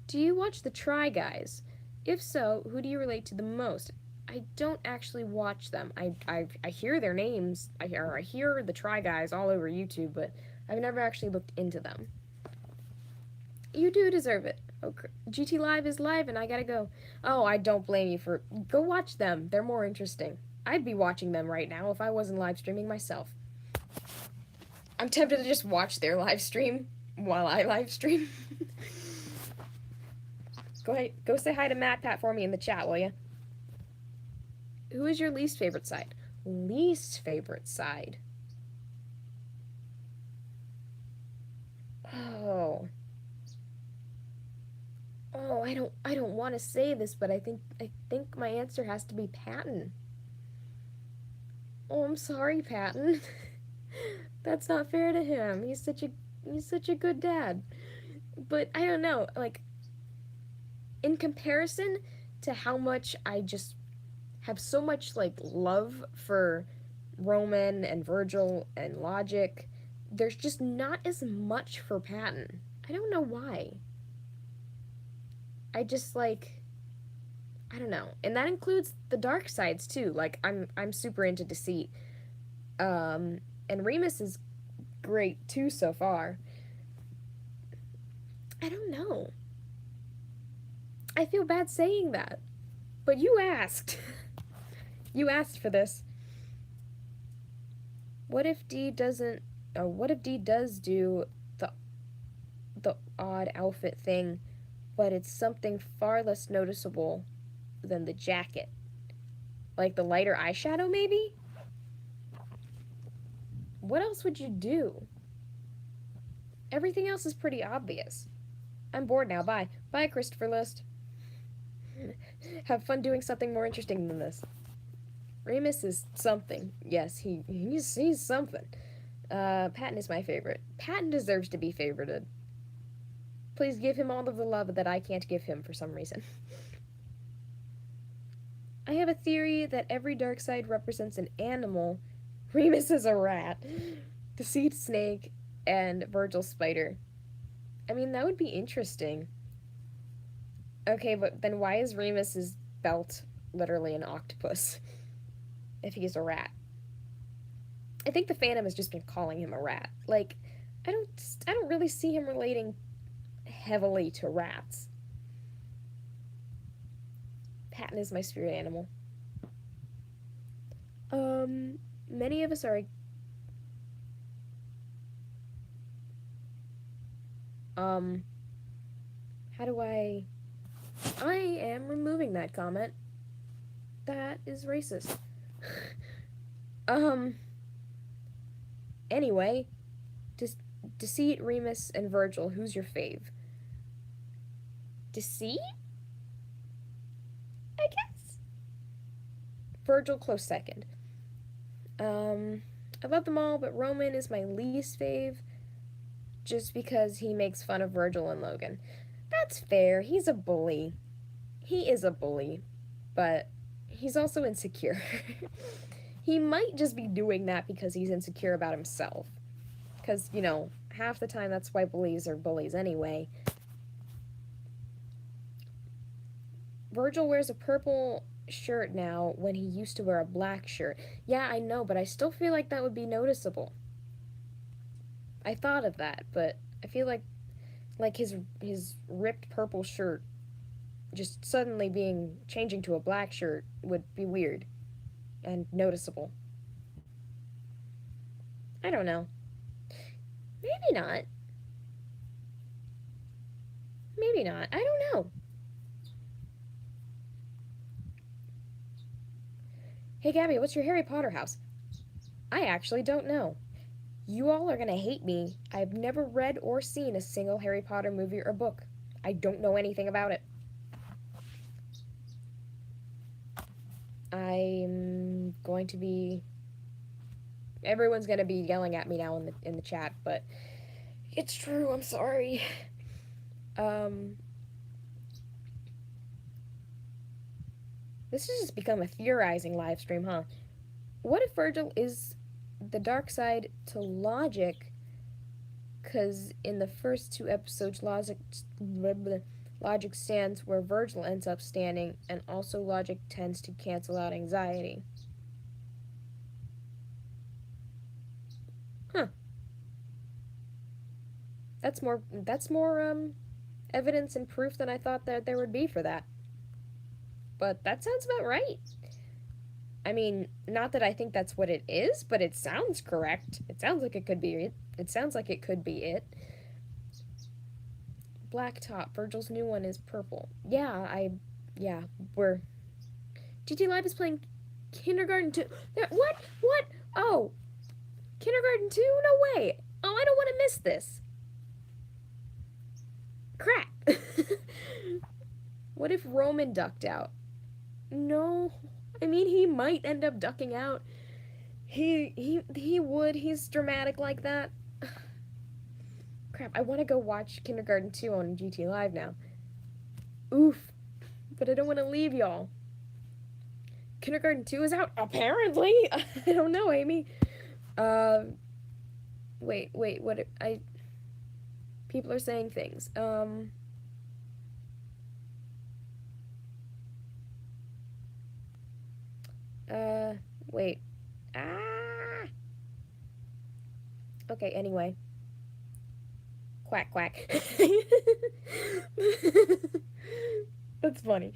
Do you watch the Try Guys? If so, who do you relate to the most? I don't actually watch them. I hear their names. I hear the Try Guys all over YouTube, but I've never actually looked into them. You do deserve it. Okay. GT Live is live and I gotta go. Oh, I don't blame you for. Go watch them. They're more interesting. I'd be watching them right now if I wasn't live streaming myself. I'm tempted to just watch their live stream while I live stream. Go say hi to Matt Pat for me in the chat, will you? Who is your least favorite side? Least favorite side. Oh. Oh, I don't want to say this, but I think my answer has to be Patton. Oh, I'm sorry, Patton. That's not fair to him. He's such a good dad. But I don't know, like in comparison to how much I just have so much like love for Roman and Virgil and Logic, there's just not as much for Patton. I don't know why. I just like I don't know. And that includes the dark sides too. Like I'm super into Deceit. And Remus is great too so far. I don't know. I feel bad saying that. But you asked. You asked for this. What if D doesn't what if D does do the odd outfit thing, but it's something far less noticeable than the jacket? Like the lighter eyeshadow maybe? What else would you do? Everything else is pretty obvious. I'm bored now. Bye. Bye, Christopher List. Have fun doing something more interesting than this. Remus is something. Yes, he's something. Patton is my favorite. Patton deserves to be favorited. Please give him all of the love that I can't give him for some reason. I have a theory that every dark side represents an animal. Remus is a rat. Deceit snake and Virgil spider. I mean, that would be interesting. Okay, but then why is Remus's belt literally an octopus if he's a rat? I think the fandom has just been calling him a rat. Like, I don't really see him relating heavily to rats. Patton is my spirit animal. Many of us are. How do I? I am removing that comment. That is racist. um. Anyway, Deceit, Remus, and Virgil. Who's your fave? Deceit? I guess. Virgil close second. I love them all, but Roman is my least fave just because he makes fun of Virgil and Logan. That's fair. He's a bully. He is a bully, but he's also insecure. He might just be doing that because he's insecure about himself. Because, half the time that's why bullies are bullies anyway. Virgil wears a purple shirt now when he used to wear a black shirt. Yeah, I know, but I still feel like that would be noticeable. I thought of that, but I feel like his ripped purple shirt just suddenly changing to a black shirt would be weird and noticeable. I don't know. Maybe not. Maybe not. I don't know. Hey, Gabby, what's your Harry Potter house? I actually don't know. You all are gonna hate me. I've never read or seen a single Harry Potter movie or book. I don't know anything about it. I'm going to be. Everyone's gonna be yelling at me now in the chat, but it's true. I'm sorry. Um, this has just become a theorizing live stream, huh? What if Virgil is the dark side to logic? Because in the first two episodes, logic stands where Virgil ends up standing, and also logic tends to cancel out anxiety. Huh. That's more evidence and proof than I thought that there would be for that. But that sounds about right. I mean, not that I think that's what it is, but it sounds correct. It sounds like it could be it. It sounds like it could be it. Black top. Virgil's new one is purple. Yeah, we're GT Live is playing Kindergarten 2. What? What? Oh, Kindergarten 2? No way. Oh, I don't want to miss this. Crap. What if Roman ducked out? No. I mean, he might end up ducking out. He would. He's dramatic like that. Crap, I want to go watch Kindergarten 2 on GT Live now. Oof. But I don't want to leave y'all. Kindergarten 2 is out? Apparently. I don't know, Amy. Wait, what? People are saying things. Wait. Ah! Okay, anyway. Quack, quack. That's funny.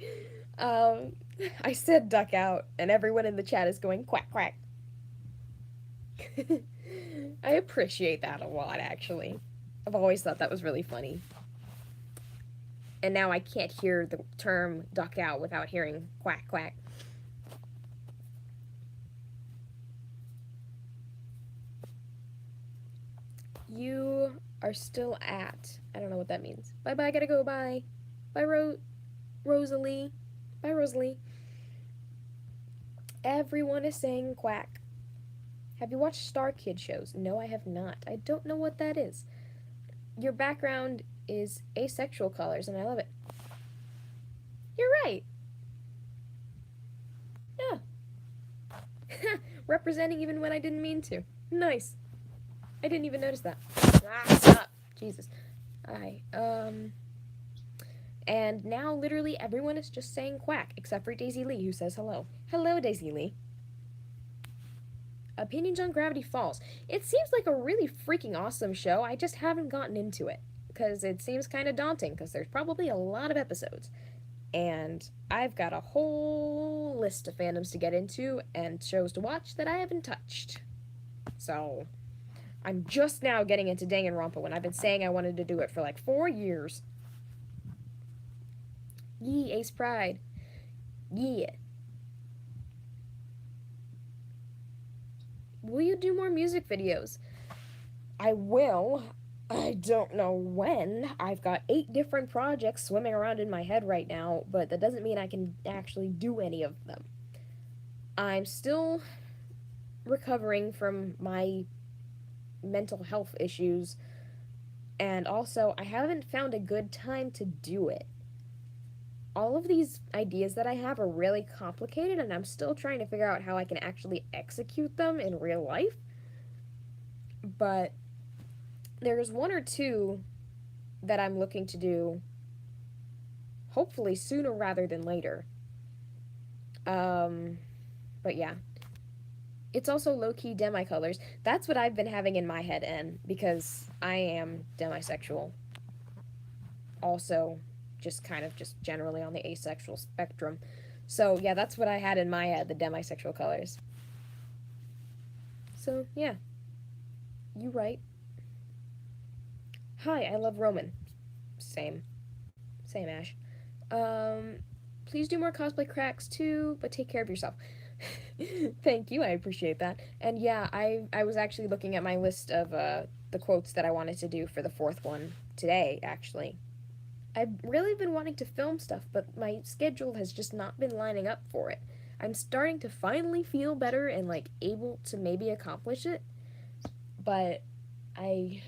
I said duck out, and everyone in the chat is going quack, quack. I appreciate that a lot, actually. I've always thought that was really funny. And now I can't hear the term duck out without hearing quack, quack. You are still at. I don't know what that means. Bye bye, gotta go, bye. Bye, Rosalie. Bye, Rosalie. Everyone is saying quack. Have you watched Star Kid shows? No, I have not. I don't know what that is. Your background is asexual colors, and I love it. You're right. Yeah. Representing even when I didn't mean to. Nice. I didn't even notice that. Ah, stop. Jesus. Hi. And now literally everyone is just saying quack, except for Daisy Lee, who says hello. Hello, Daisy Lee. Opinions on Gravity Falls. It seems like a really freaking awesome show. I just haven't gotten into it because it seems kind of daunting because there's probably a lot of episodes. And I've got a whole list of fandoms to get into and shows to watch that I haven't touched. So, I'm just now getting into Danganronpa when I've been saying I wanted to do it for like 4 years. Yee, Ace Pride. Yeah. Will you do more music videos? I will. I don't know when. I've got 8 different projects swimming around in my head right now, but that doesn't mean I can actually do any of them. I'm still recovering from my mental health issues, and also I haven't found a good time to do it. All of these ideas that I have are really complicated, and I'm still trying to figure out how I can actually execute them in real life. But there's 1 or 2 that I'm looking to do, hopefully sooner rather than later. But yeah. It's also low-key demi-colors. That's what I've been having in my head, and because I am demisexual. Also, just generally on the asexual spectrum. So, yeah, that's what I had in my head, the demisexual colors. So, yeah. You right. Hi, I love Roman. Same. Same, Ash. Um, please do more cosplay cracks too, but take care of yourself. Thank you, I appreciate that. And yeah, I was actually looking at my list of the quotes that I wanted to do for the fourth one today, actually. I've really been wanting to film stuff, but my schedule has just not been lining up for it. I'm starting to finally feel better and like able to maybe accomplish it, but I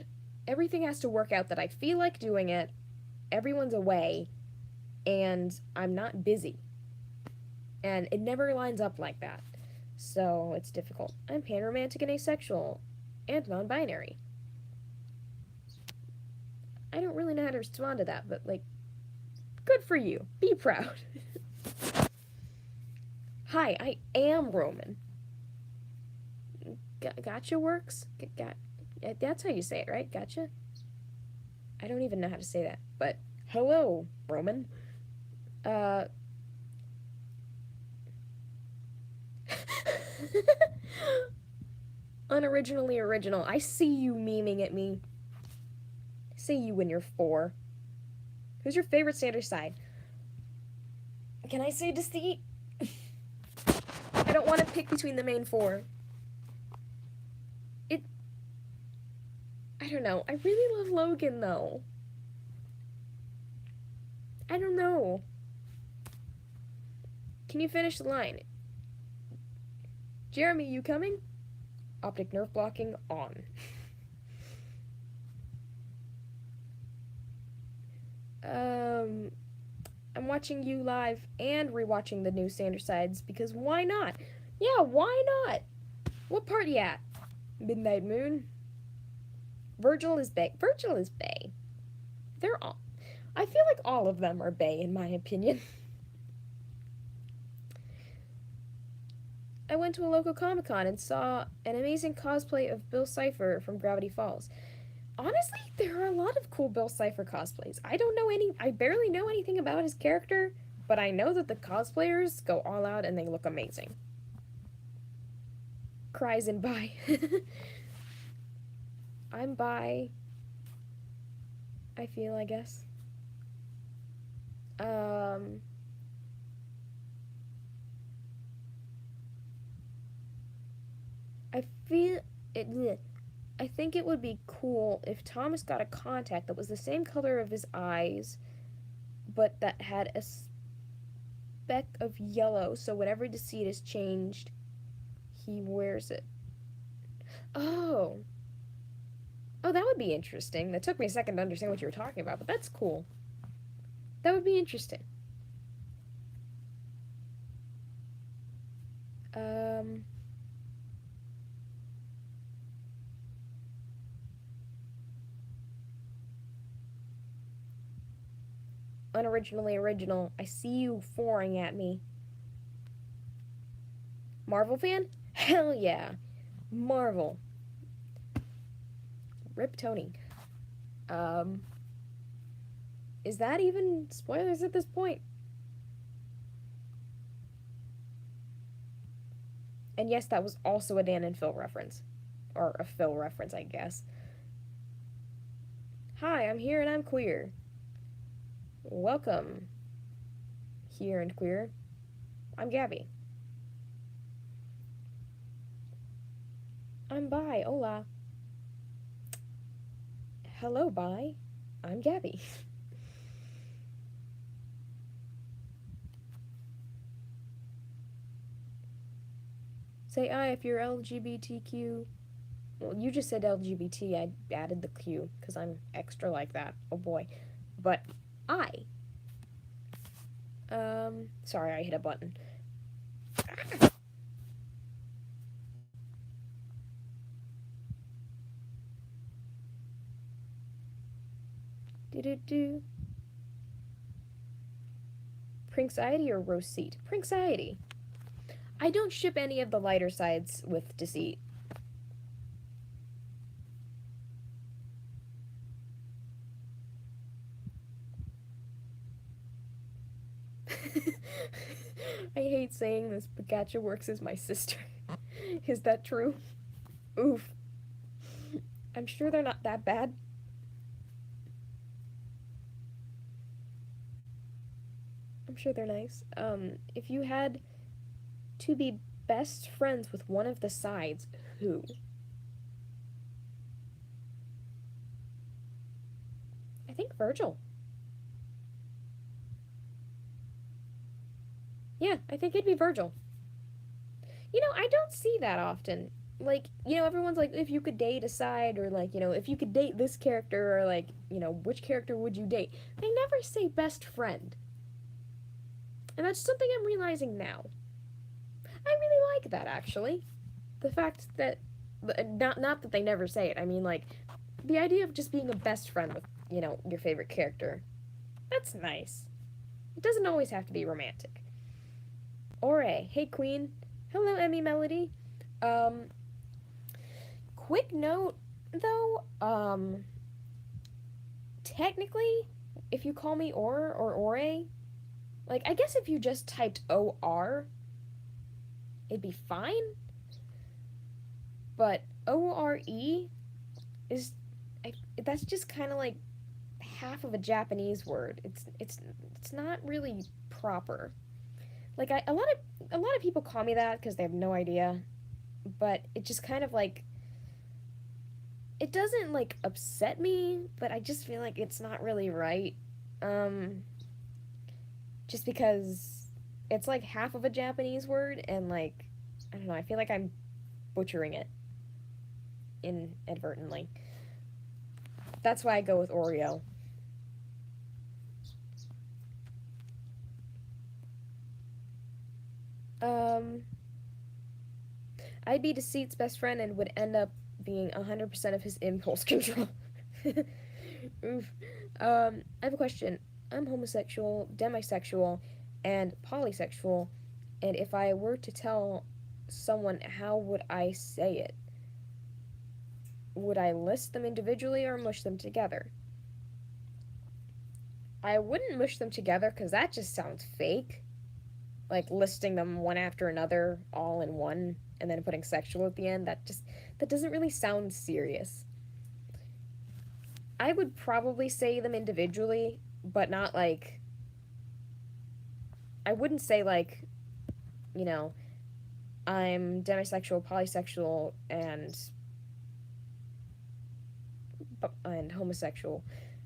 everything has to work out that I feel like doing it, everyone's away, and I'm not busy. And it never lines up like that. So it's difficult. I'm panromantic and asexual and non-binary. I don't really know how to respond to that, but like good for you. Be proud. Hi, I am Roman. Gotcha works? That's how you say it, right? Gotcha? I don't even know how to say that, but hello, Roman. Uh. Unoriginally original. I see you memeing at me. Say you when you're 4. Who's your favorite Sanders side? Can I say Deceit? I don't want to pick between the main 4. It. I don't know. I really love Logan, though. I don't know. Can you finish the line? Jeremy, you coming? Optic nerve blocking on. um. I'm watching you live and rewatching the new Sanders sides because why not? Yeah, why not? What part you at? Midnight Moon? Virgil is Bay. Virgil is Bay. They're all. I feel like all of them are Bay in my opinion. I went to a local Comic Con and saw an amazing cosplay of Bill Cipher from Gravity Falls. Honestly, there are a lot of cool Bill Cipher cosplays. I barely know anything about his character, but I know that the cosplayers go all out and they look amazing. Cries and bi. I'm bi. I feel, I guess. Um, I feel it. I think it would be cool if Thomas got a contact that was the same color of his eyes, but that had a speck of yellow, so whenever Deceit is changed, he wears it. Oh. Oh, that would be interesting. That took me a second to understand what you were talking about, but that's cool. That would be interesting. Um. Unoriginally original. I see you foring at me. Marvel fan? Hell yeah. Marvel. Rip Tony. Um. Is that even spoilers at this point? And yes, that was also a Dan and Phil reference. Or a Phil reference, I guess. Hi, I'm here and I'm queer. Welcome, here and queer. I'm Gabby. I'm bi. Hola. Hello, bi. I'm Gabby. Say I if you're LGBTQ. Well, you just said LGBT. I added the Q because I'm extra like that. Oh boy. But I. Sorry, I hit a button. Do do do. Prinxiety or Rosette? Prinxiety. I don't ship any of the lighter sides with Deceit. I hate saying this, but Gacha Works is my sister. Is that true? Oof. I'm sure they're not that bad. I'm sure they're nice. If you had to be best friends with one of the sides, who? I think Virgil. Yeah, I think it'd be Virgil. I don't see that often. Like, everyone's like, if you could date a side, or like, if you could date this character, or like, which character would you date? They never say best friend. And that's something I'm realizing now. I really like that, actually. The fact that, not that they never say it, I mean, like, the idea of just being a best friend with, your favorite character. That's nice. It doesn't always have to be romantic. Ore, hey Queen. Hello, Emmy Melody. Um, Quick note though, technically, if you call me or Ore, like I guess if you just typed OR, it'd be fine. But ORE is that's just kind of like half of a Japanese word. It's not really proper. Like a lot of people call me that because they have no idea, but it just kind of like it doesn't like upset me, but I just feel like it's not really right. Um, just because it's like half of a Japanese word, and like I don't know, I feel like I'm butchering it inadvertently. That's why I go with Oreo. Um, I'd be Deceit's best friend and would end up being 100% of his impulse control. Oof. I have a question. I'm homosexual, demisexual, and polysexual, and if I were to tell someone, how would I say it? Would I list them individually or mush them together? I wouldn't mush them together because that just sounds fake. Like listing them one after another, all in one, and then putting sexual at the end. That doesn't really sound serious. I would probably say them individually, but not like I wouldn't say like, you know, I'm demisexual, polysexual, and homosexual.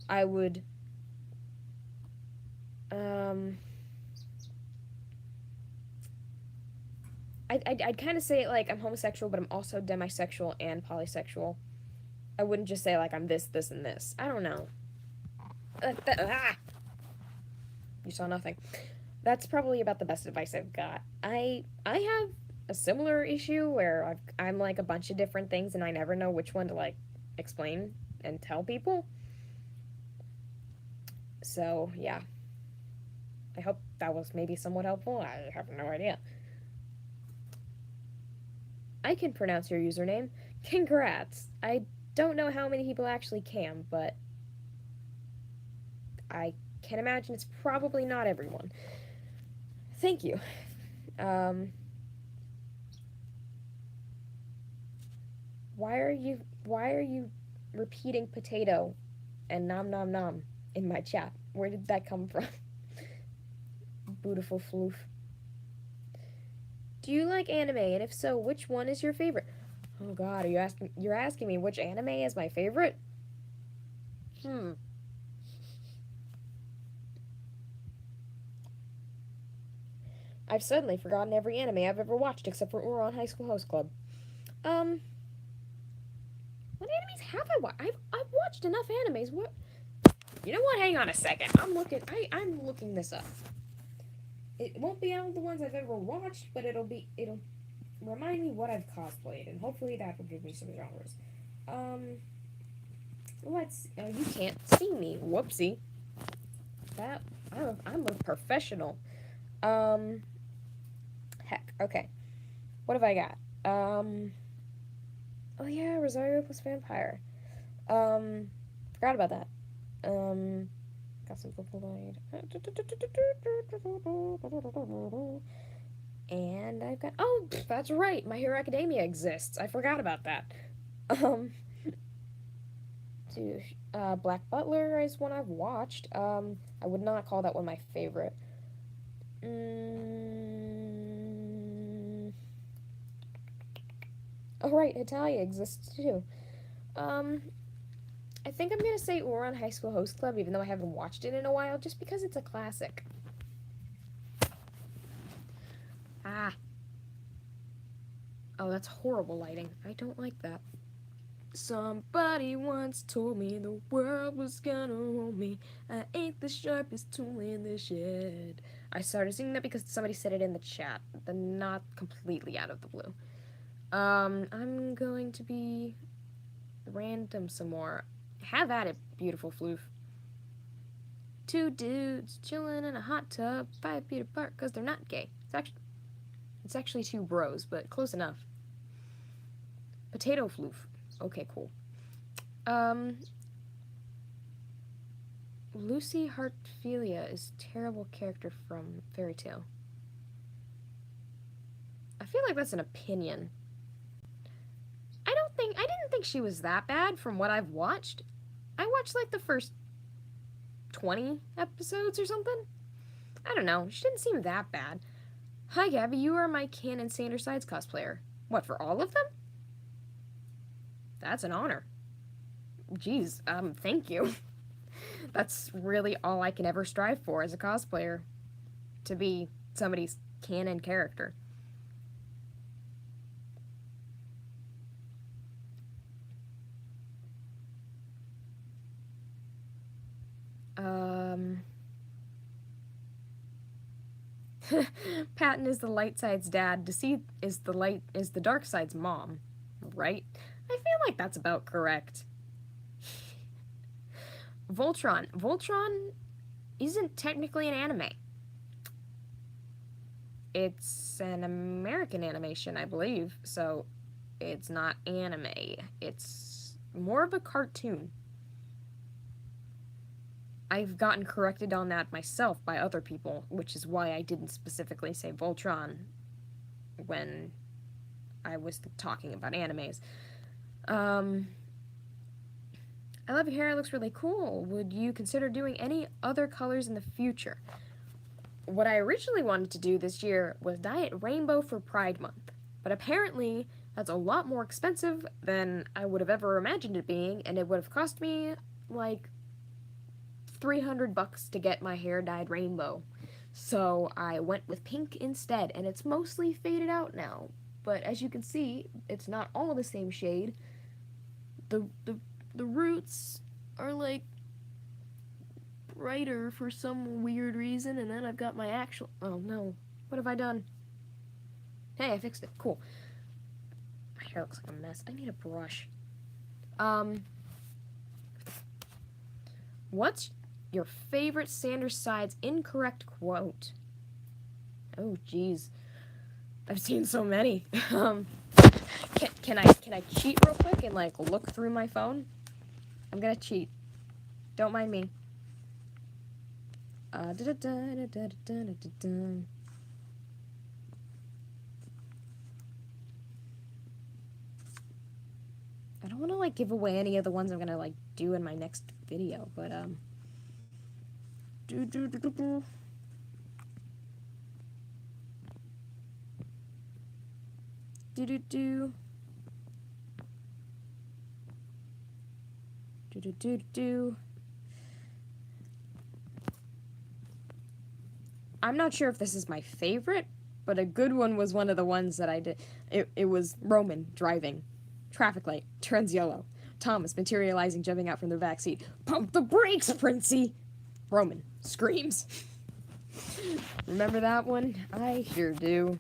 I would um I'd kind of say it like I'm homosexual, but I'm also demisexual and polysexual. I wouldn't just say like I'm this, this, and this. I don't know. You saw nothing. That's probably about the best advice I've got. I have a similar issue where I'm like a bunch of different things and I never know which one to like explain and tell people. So yeah, I hope that was maybe somewhat helpful. I have no idea. I can pronounce your username. Congrats. I don't know how many people actually can, but I can imagine it's probably not everyone. Thank you. Um, why are you repeating potato and nom nom nom in my chat? Where did that come from? Beautiful floof. Do you like anime? And if so, which one is your favorite? Oh god, you're asking me which anime is my favorite? Hmm. I've suddenly forgotten every anime I've ever watched except for Ouran High School Host Club. Um, what animes have I watched? I've watched enough animes. What? You know what? Hang on a second. I'm looking this up. It won't be all the ones I've ever watched, but it'll remind me what I've cosplayed, and hopefully that will give me some genres. Um, let's. You can't see me. Whoopsie. That I'm a professional. Um, heck. Okay. What have I got? Oh yeah, Rosario plus Vampire. Forgot about that. Got some purple light. And I've got. Oh, that's right. My Hero Academia exists. I forgot about that. Um, Black Butler is one I've watched. I would not call that one my favorite. Mm... Oh, right, Italia exists too. Um, I think I'm gonna say Ouran High School Host Club, even though I haven't watched it in a while, just because it's a classic. Ah. Oh, that's horrible lighting. I don't like that. Somebody once told me the world was gonna hold me. I ain't the sharpest tool in the shed. I started singing that because somebody said it in the chat, but not completely out of the blue. I'm going to be random some more. Have at it, beautiful floof. Two dudes chilling in a hot tub, 5 feet apart, because they're not gay. It's actually two bros, but close enough. Potato floof. Okay, cool. Lucy Hartfilia is terrible character from Fairy Tale. I feel like that's an opinion. I didn't think she was that bad from what I've watched. I watched like the first 20 episodes or something. I don't know. She didn't seem that bad. Hi, Gabby. You are my Canon Sanders Sides cosplayer. What, for all of them? That's an honor. Jeez, thank you. That's really all I can ever strive for as a cosplayer. To be somebody's canon character. Patton is the light side's dad. Deceit is the dark side's mom. Right? I feel like that's about correct. Voltron. Voltron isn't technically an anime. It's an American animation, I believe, so it's not anime. It's more of a cartoon. I've gotten corrected on that myself by other people, which is why I didn't specifically say Voltron when I was talking about animes. I love your hair, it looks really cool. Would you consider doing any other colors in the future? What I originally wanted to do this year was dye it rainbow for Pride Month, but apparently that's a lot more expensive than I would have ever imagined it being, and it would have cost me like $300 to get my hair dyed rainbow. So I went with pink instead, and it's mostly faded out now. But as you can see, it's not all the same shade. The roots are like brighter for some weird reason, and then I've got my actual... Oh no, what have I done? Hey, I fixed it. Cool. My hair looks like a mess. I need a brush. What's your favorite Sanders Sides incorrect quote? Oh, jeez. I've seen so many. Can I cheat real quick and like look through my phone? I'm gonna cheat. Don't mind me. I don't want to like give away any of the ones I'm gonna like do in my next video, but I'm not sure if this is my favorite, but a good one was one of the ones that I did. It was Roman driving. Traffic light. Turns yellow. Thomas materializing, jumping out from the back seat. Pump the brakes, Princey! Roman screams. Remember that one? I sure do.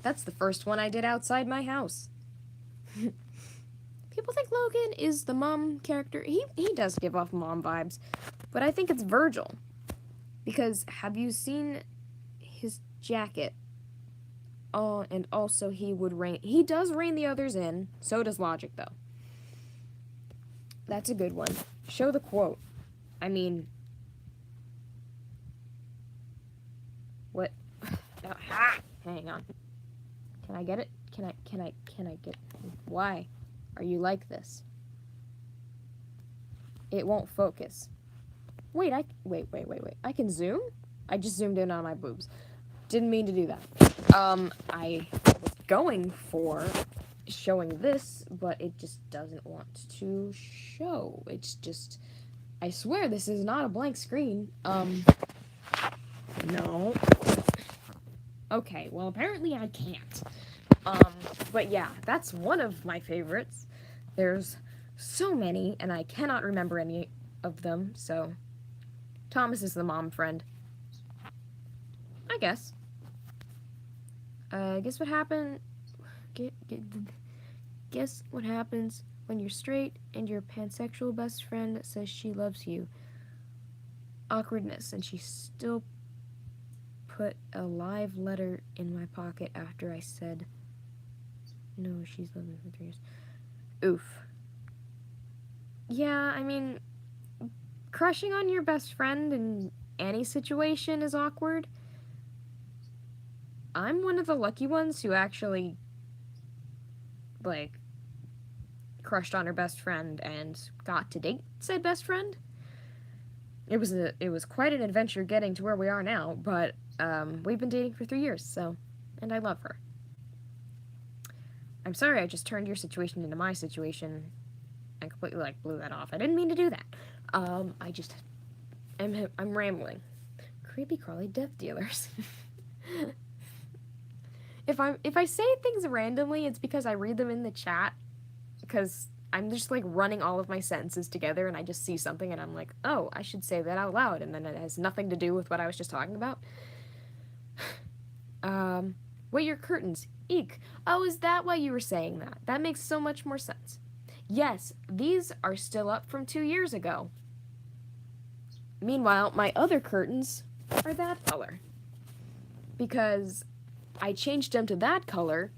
That's the first one I did outside my house. People think Logan is the mom character. He does give off mom vibes. But I think it's Virgil. Because have you seen his jacket? Oh, and also he does rein the others in. So does Logic, though. That's a good one. Show the quote. I mean... What? Oh, hang on. Can I get it? Can I get... Why are you like this? It won't focus. Wait, wait. I can zoom? I just zoomed in on my boobs. Didn't mean to do that. I was going for showing this, but it just doesn't want to show. It's just, I swear this is not a blank screen. No. Okay, well apparently I can't. But yeah, that's one of my favorites. There's so many, and I cannot remember any of them, so Thomas is the mom friend. I guess. Guess what happened? Guess what happens when you're straight and your pansexual best friend says she loves you? Awkwardness, and she still put a live letter in my pocket after I said, no, she's loved me for 3 years. Oof. Yeah, I mean, crushing on your best friend in any situation is awkward. I'm one of the lucky ones who actually, like, crushed on her best friend and got to date said best friend. It was quite an adventure getting to where we are now, but we've been dating for 3 years, so, and I love her. I'm sorry I just turned your situation into my situation and completely, like, blew that off. I didn't mean to do that. I'm rambling. Creepy crawly death dealers. If I say things randomly, it's because I read them in the chat, because I'm just, like, running all of my sentences together, and I just see something, and I'm like, oh, I should say that out loud, and then it has nothing to do with what I was just talking about. Wait, your curtains. Eek. Oh, is that why you were saying that? That makes so much more sense. Yes, these are still up from 2 years ago. Meanwhile, my other curtains are that color. Because I changed them to that color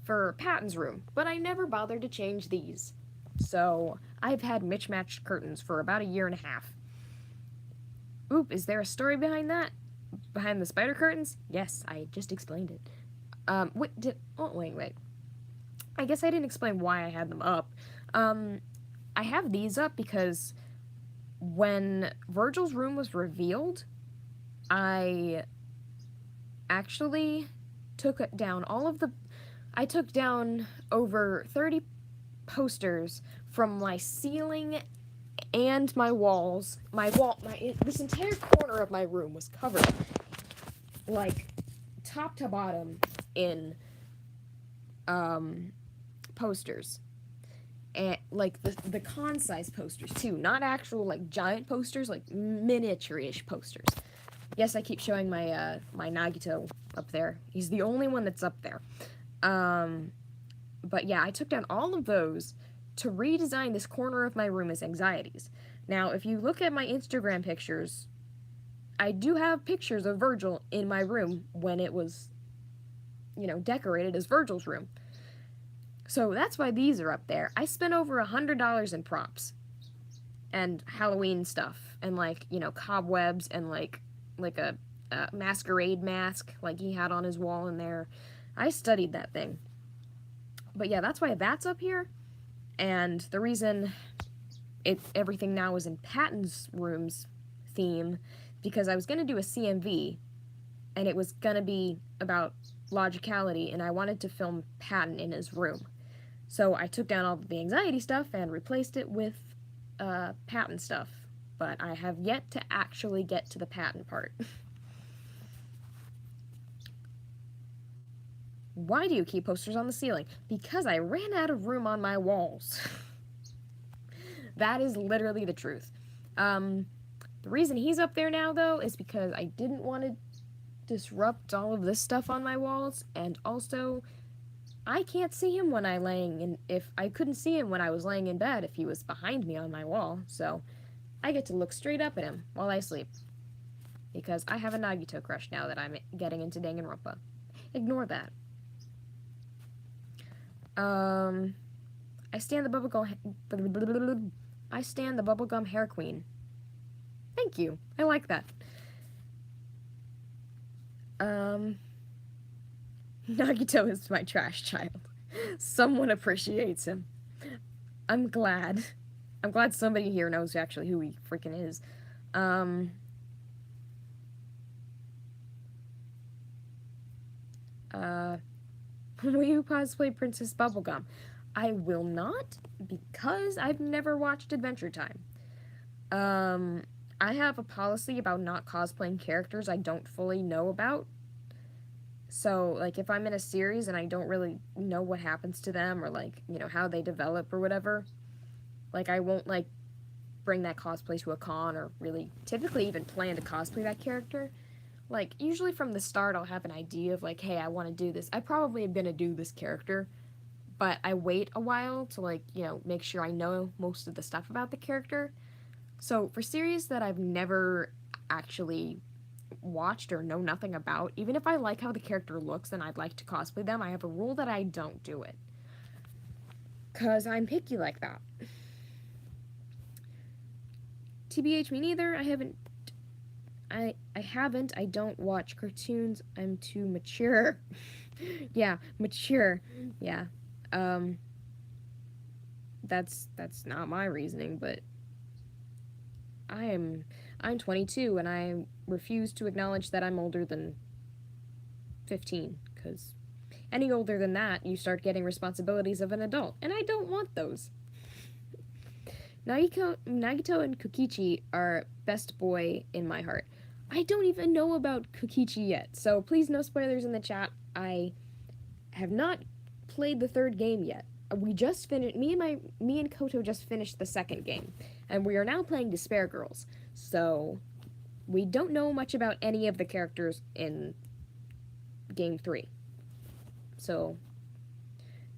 for Patton's room, but I never bothered to change these. So, I've had mismatched curtains for about 1.5 years. Oop, is there a story behind that? Behind the spider curtains? Yes, I just explained it. Wait. I guess I didn't explain why I had them up. I have these up because when Virgil's room was revealed, I actually took down I took down over 30 posters from my ceiling and my walls. This entire corner of my room was covered, like, top to bottom in, posters. And, like, the con-size posters, too. Not actual, like, giant posters, like, miniature-ish posters. Yes, I keep showing my, my Nagito up there. He's the only one that's up there. But yeah, I took down all of those to redesign this corner of my room as Anxieties. Now, if you look at my Instagram pictures, I do have pictures of Virgil in my room when it was, decorated as Virgil's room. So that's why these are up there. I spent over $100 in props and Halloween stuff and, like, cobwebs and, like a masquerade mask like he had on his wall in there. I studied that thing. But yeah, that's why that's up here. And the reason everything now is in Patton's room's theme, because I was going to do a CMV, and it was going to be about logicality, and I wanted to film Patton in his room. So I took down all of the anxiety stuff and replaced it with Patton stuff. But I have yet to actually get to the Patton part. Why do you keep posters on the ceiling? Because I ran out of room on my walls. That is literally the truth. The reason he's up there now, though, is because I didn't want to disrupt all of this stuff on my walls, and also, I can't see him when I couldn't see him when I was laying in bed if he was behind me on my wall, so I get to look straight up at him while I sleep. Because I have a Nagito crush now that I'm getting into Danganronpa. Ignore that. I stand the bubblegum hair queen. Thank you. I like that. Nagito is my trash child. Someone appreciates him. I'm glad. I'm glad somebody here knows actually who he freaking is. Um, uh, will you cosplay Princess Bubblegum? I will not because I've never watched Adventure Time. Um, I have a policy about not cosplaying characters I don't fully know about. So, like, if I'm in a series and I don't really know what happens to them or, like, how they develop or whatever, like, I won't, like, bring that cosplay to a con or really typically even plan to cosplay that character. Like, usually from the start, I'll have an idea of, like, hey, I want to do this. I probably am going to do this character, but I wait a while to, like, make sure I know most of the stuff about the character. So, for series that I've never actually watched or know nothing about, even if I like how the character looks and I'd like to cosplay them, I have a rule that I don't do it. Because I'm picky like that. TBH, me neither. I haven't. I don't watch cartoons. I'm too mature. Yeah, mature. Yeah. Um that's not my reasoning, but I am I'm 22 and I refuse to acknowledge that I'm older than 15 cuz any older than that, you start getting responsibilities of an adult, and I don't want those. Nagito and Kokichi are best boy in my heart. I don't even know about Kokichi yet, so please no spoilers in the chat. I have not played the third game yet. We just finished. Me and Koto just finished the second game, and we are now playing Despair Girls. So we don't know much about any of the characters in game 3. So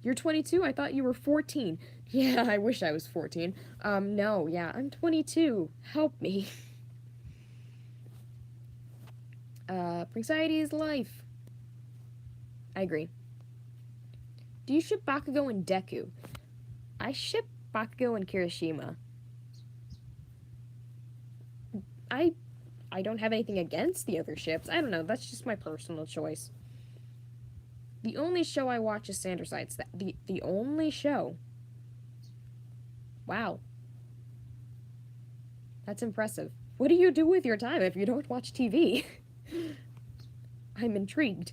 you're 22? I thought you were 14. Yeah, I wish I was 14. No, yeah, I'm 22. Help me. Anxiety is life. I agree. Do you ship Bakugo and Deku? I ship Bakugo and Kirishima. I don't have anything against the other ships. I don't know, that's just my personal choice. The only show I watch is Sandersides. The only show. Wow. That's impressive. What do you do with your time if you don't watch TV? I'm intrigued.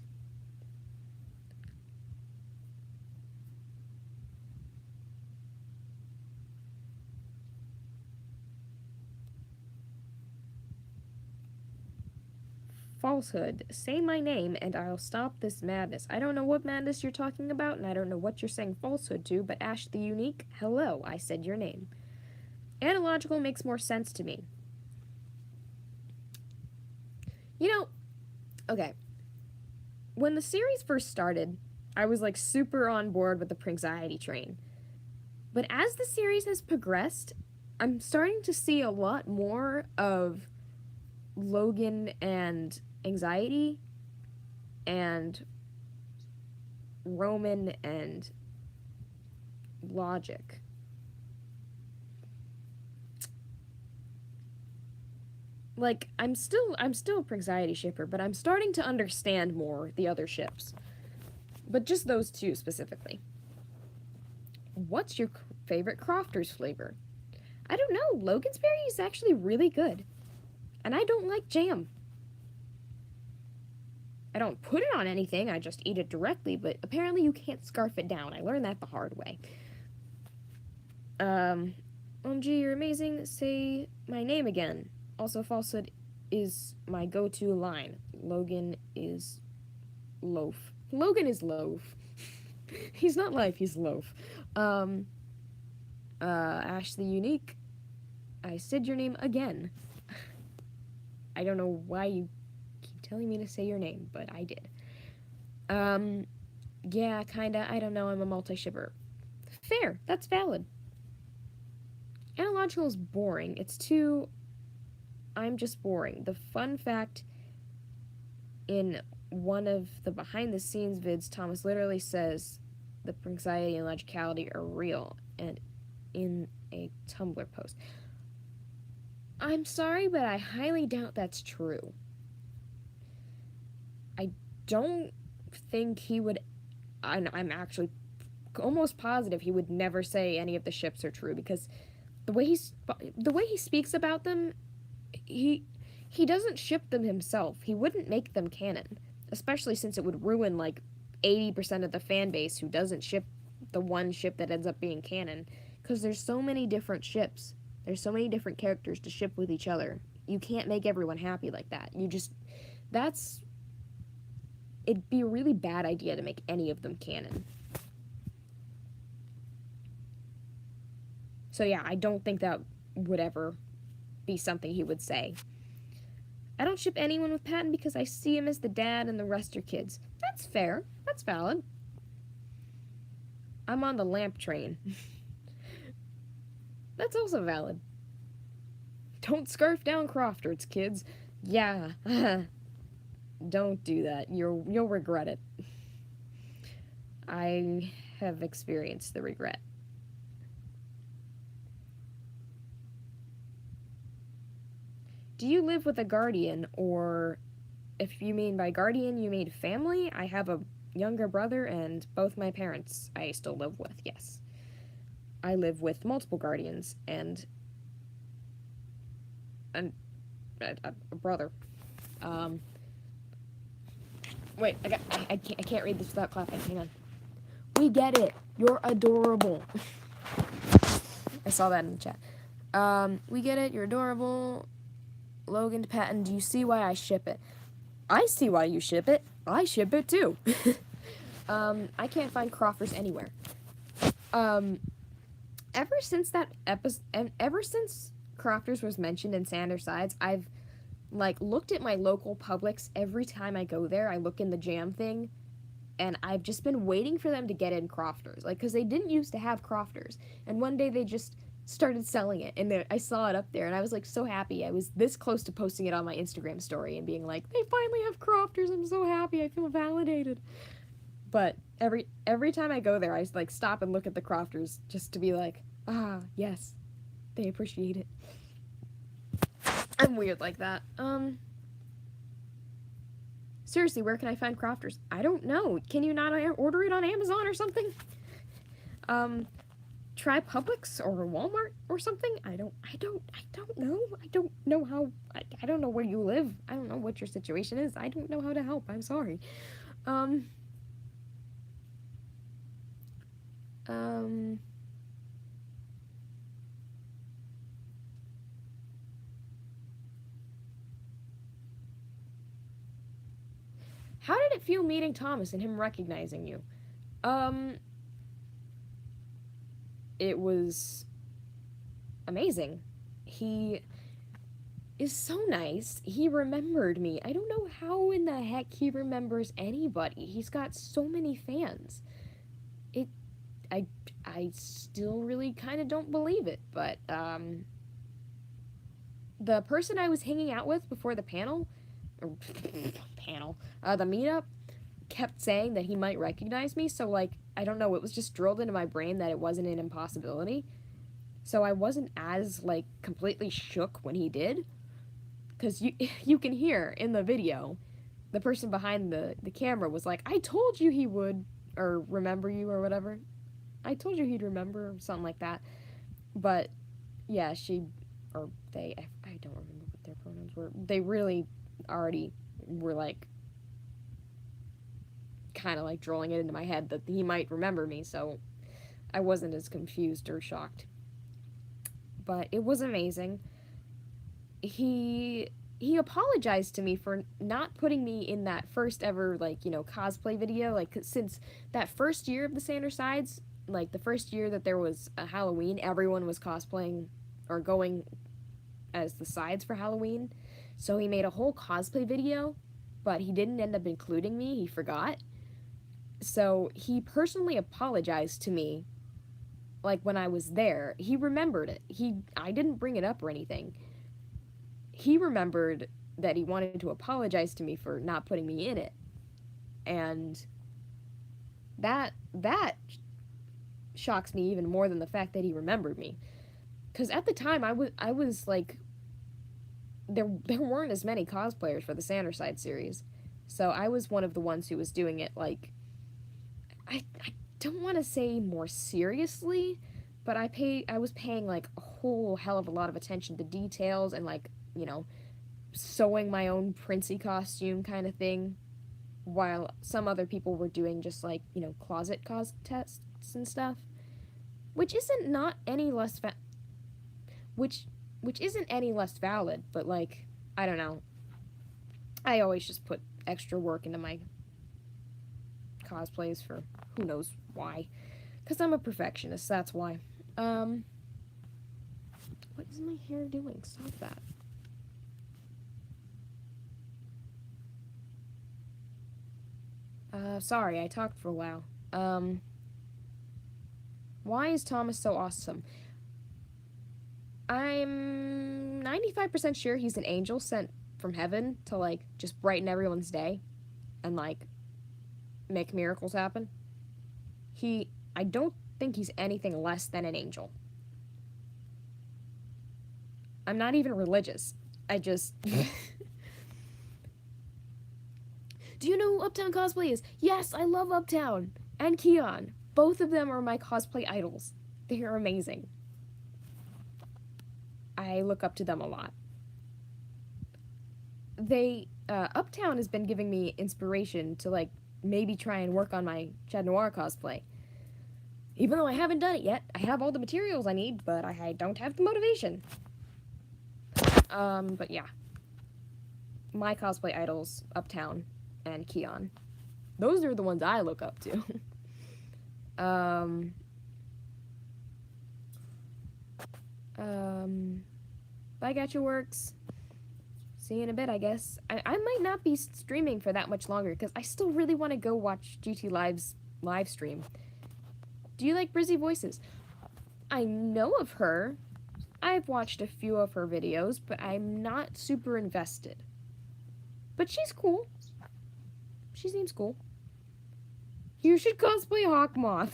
Falsehood. Say my name and I'll stop this madness. I don't know what madness you're talking about, and I don't know what you're saying falsehood to, but Ash the Unique, hello, I said your name. Analogical makes more sense to me. Okay. When the series first started, I was like super on board with the Prinxiety train. But as the series has progressed, I'm starting to see a lot more of Logan and Anxiety and Roman and Logic. Like, I'm still a Prinxiety shipper, but I'm starting to understand more the other ships. But just those two specifically. What's your favorite Crofters flavor? I don't know. Logan's Berry is actually really good. And I don't like jam. I don't put it on anything, I just eat it directly, but apparently you can't scarf it down. I learned that the hard way. OMG, you're amazing. Say my name again. Also, falsehood is my go-to line. Logan is loaf. Logan is loaf. He's not life, he's loaf. Ash the Unique. I said your name again. I don't know why you keep telling me to say your name, but I did. Yeah, kinda. I don't know, I'm a multi-shipper. Fair, that's valid. Analogical is boring. It's too... I'm just boring. The fun fact in one of the behind-the-scenes vids, Thomas literally says the Prinxiety and Logicality are real, and in a Tumblr post. I'm sorry, but I highly doubt that's true. I don't think he would... I'm actually almost positive he would never say any of the ships are true, because the way he speaks about them, he he doesn't ship them himself. He wouldn't make them canon, especially since it would ruin like 80% of the fan base who doesn't ship the one ship that ends up being canon, because there's so many different ships. There's so many different characters to ship with each other. You can't make everyone happy like that. That's it'd be a really bad idea to make any of them canon. So yeah, I don't think that would ever be something he would say. I don't ship anyone with Patton because I see him as the dad and the rest are kids. That's fair. That's valid. I'm on the lamp train. That's also valid. Don't scarf down Crofters, kids. Yeah. Don't do that. You'll regret it. I have experienced the regret. Do you live with a guardian, or if you mean by guardian, you mean family? I have a younger brother and both my parents I still live with, yes. I live with multiple guardians and a brother. Wait, I can't read this without clapping. Hang on. We get it. You're adorable. I saw that in the chat. We get it. You're adorable. Logan to Patton, do you see why I ship it? I see why you ship it. I ship it too. I can't find Crofters anywhere. Ever since that episode, ever since Crofters was mentioned in Sand or Sides, I've like looked at my local Publix every time I go there. I look in the jam thing, and I've just been waiting for them to get in Crofters, like, because they didn't used to have Crofters, and one day they just started selling it, and I saw it up there, and I was like so happy. I was this close to posting it on my Instagram story and being like, they finally have Crofters. I'm so happy. I feel validated. But every time I go there, I like stop and look at the Crofters just to be like, ah, yes, they appreciate it. I'm weird like that. Seriously, where can I find Crofters? I don't know. Can you not order it on Amazon or something? Try Publix or Walmart or something? I don't know. I don't know how. I don't know where you live. I don't know what your situation is. I don't know how to help. I'm sorry. How did it feel meeting Thomas and him recognizing you? It was amazing. He is so nice. He remembered me. I don't know how in the heck he remembers anybody. He's got so many fans. I still really kind of don't believe it, but the person I was hanging out with before the the meetup, kept saying that he might recognize me, so like, I don't know, it was just drilled into my brain that it wasn't an impossibility. So I wasn't as like completely shook when he did, because you can hear in the video, the person behind the camera was like, I told you he would, or remember you, or whatever. I told you he'd remember, or something like that. But yeah, she, or they, I don't remember what their pronouns were. They really already were like kind of like drilling it into my head that he might remember me, so I wasn't as confused or shocked. But it was amazing. He apologized to me for not putting me in that first ever, like, you know, cosplay video. Like, since that first year of the Sand or Sides, like the first year that there was a Halloween, everyone was cosplaying or going as the sides for Halloween. So he made a whole cosplay video, but he didn't end up including me. He forgot. So he personally apologized to me, like when I was there. He remembered it. I didn't bring it up or anything. He remembered that he wanted to apologize to me for not putting me in it. And that shocks me even more than the fact that he remembered me. Because at the time, I was like, there weren't as many cosplayers for the Sand or Side series. So I was one of the ones who was doing it, like, I don't want to say more seriously, but I was paying like a whole hell of a lot of attention to details and like, you know, sewing my own princey costume kind of thing, while some other people were doing just like, you know, closet cos tests and stuff, which isn't not any less which which isn't any less valid, but like, I don't know. I always just put extra work into my cosplays for who knows why. Cuz I'm a perfectionist, that's why. Um what is my hair doing? Stop that. Sorry, I talked for a while. Why is Thomas so awesome? I'm 95% sure he's an angel sent from heaven to, like, just brighten everyone's day and, like, make miracles happen. I don't think he's anything less than an angel. I'm not even religious. I just. Do you know who Uptown Cosplay is? Yes, I love Uptown and Keon. Both of them are my cosplay idols. They are amazing. I look up to them a lot. Uptown has been giving me inspiration to, like, maybe try and work on my Chat Noir cosplay. Even though I haven't done it yet, I have all the materials I need, but I don't have the motivation. But yeah. My cosplay idols, Uptown and Keon. Those are the ones I look up to. Bye, Gacha Works. See you in a bit, I guess. I might not be streaming for that much longer, because I still really want to go watch GT Live's live stream. Do you like Brizzy Voices? I know of her. I've watched a few of her videos, but I'm not super invested. But she's cool. She seems cool. You should cosplay Hawkmoth.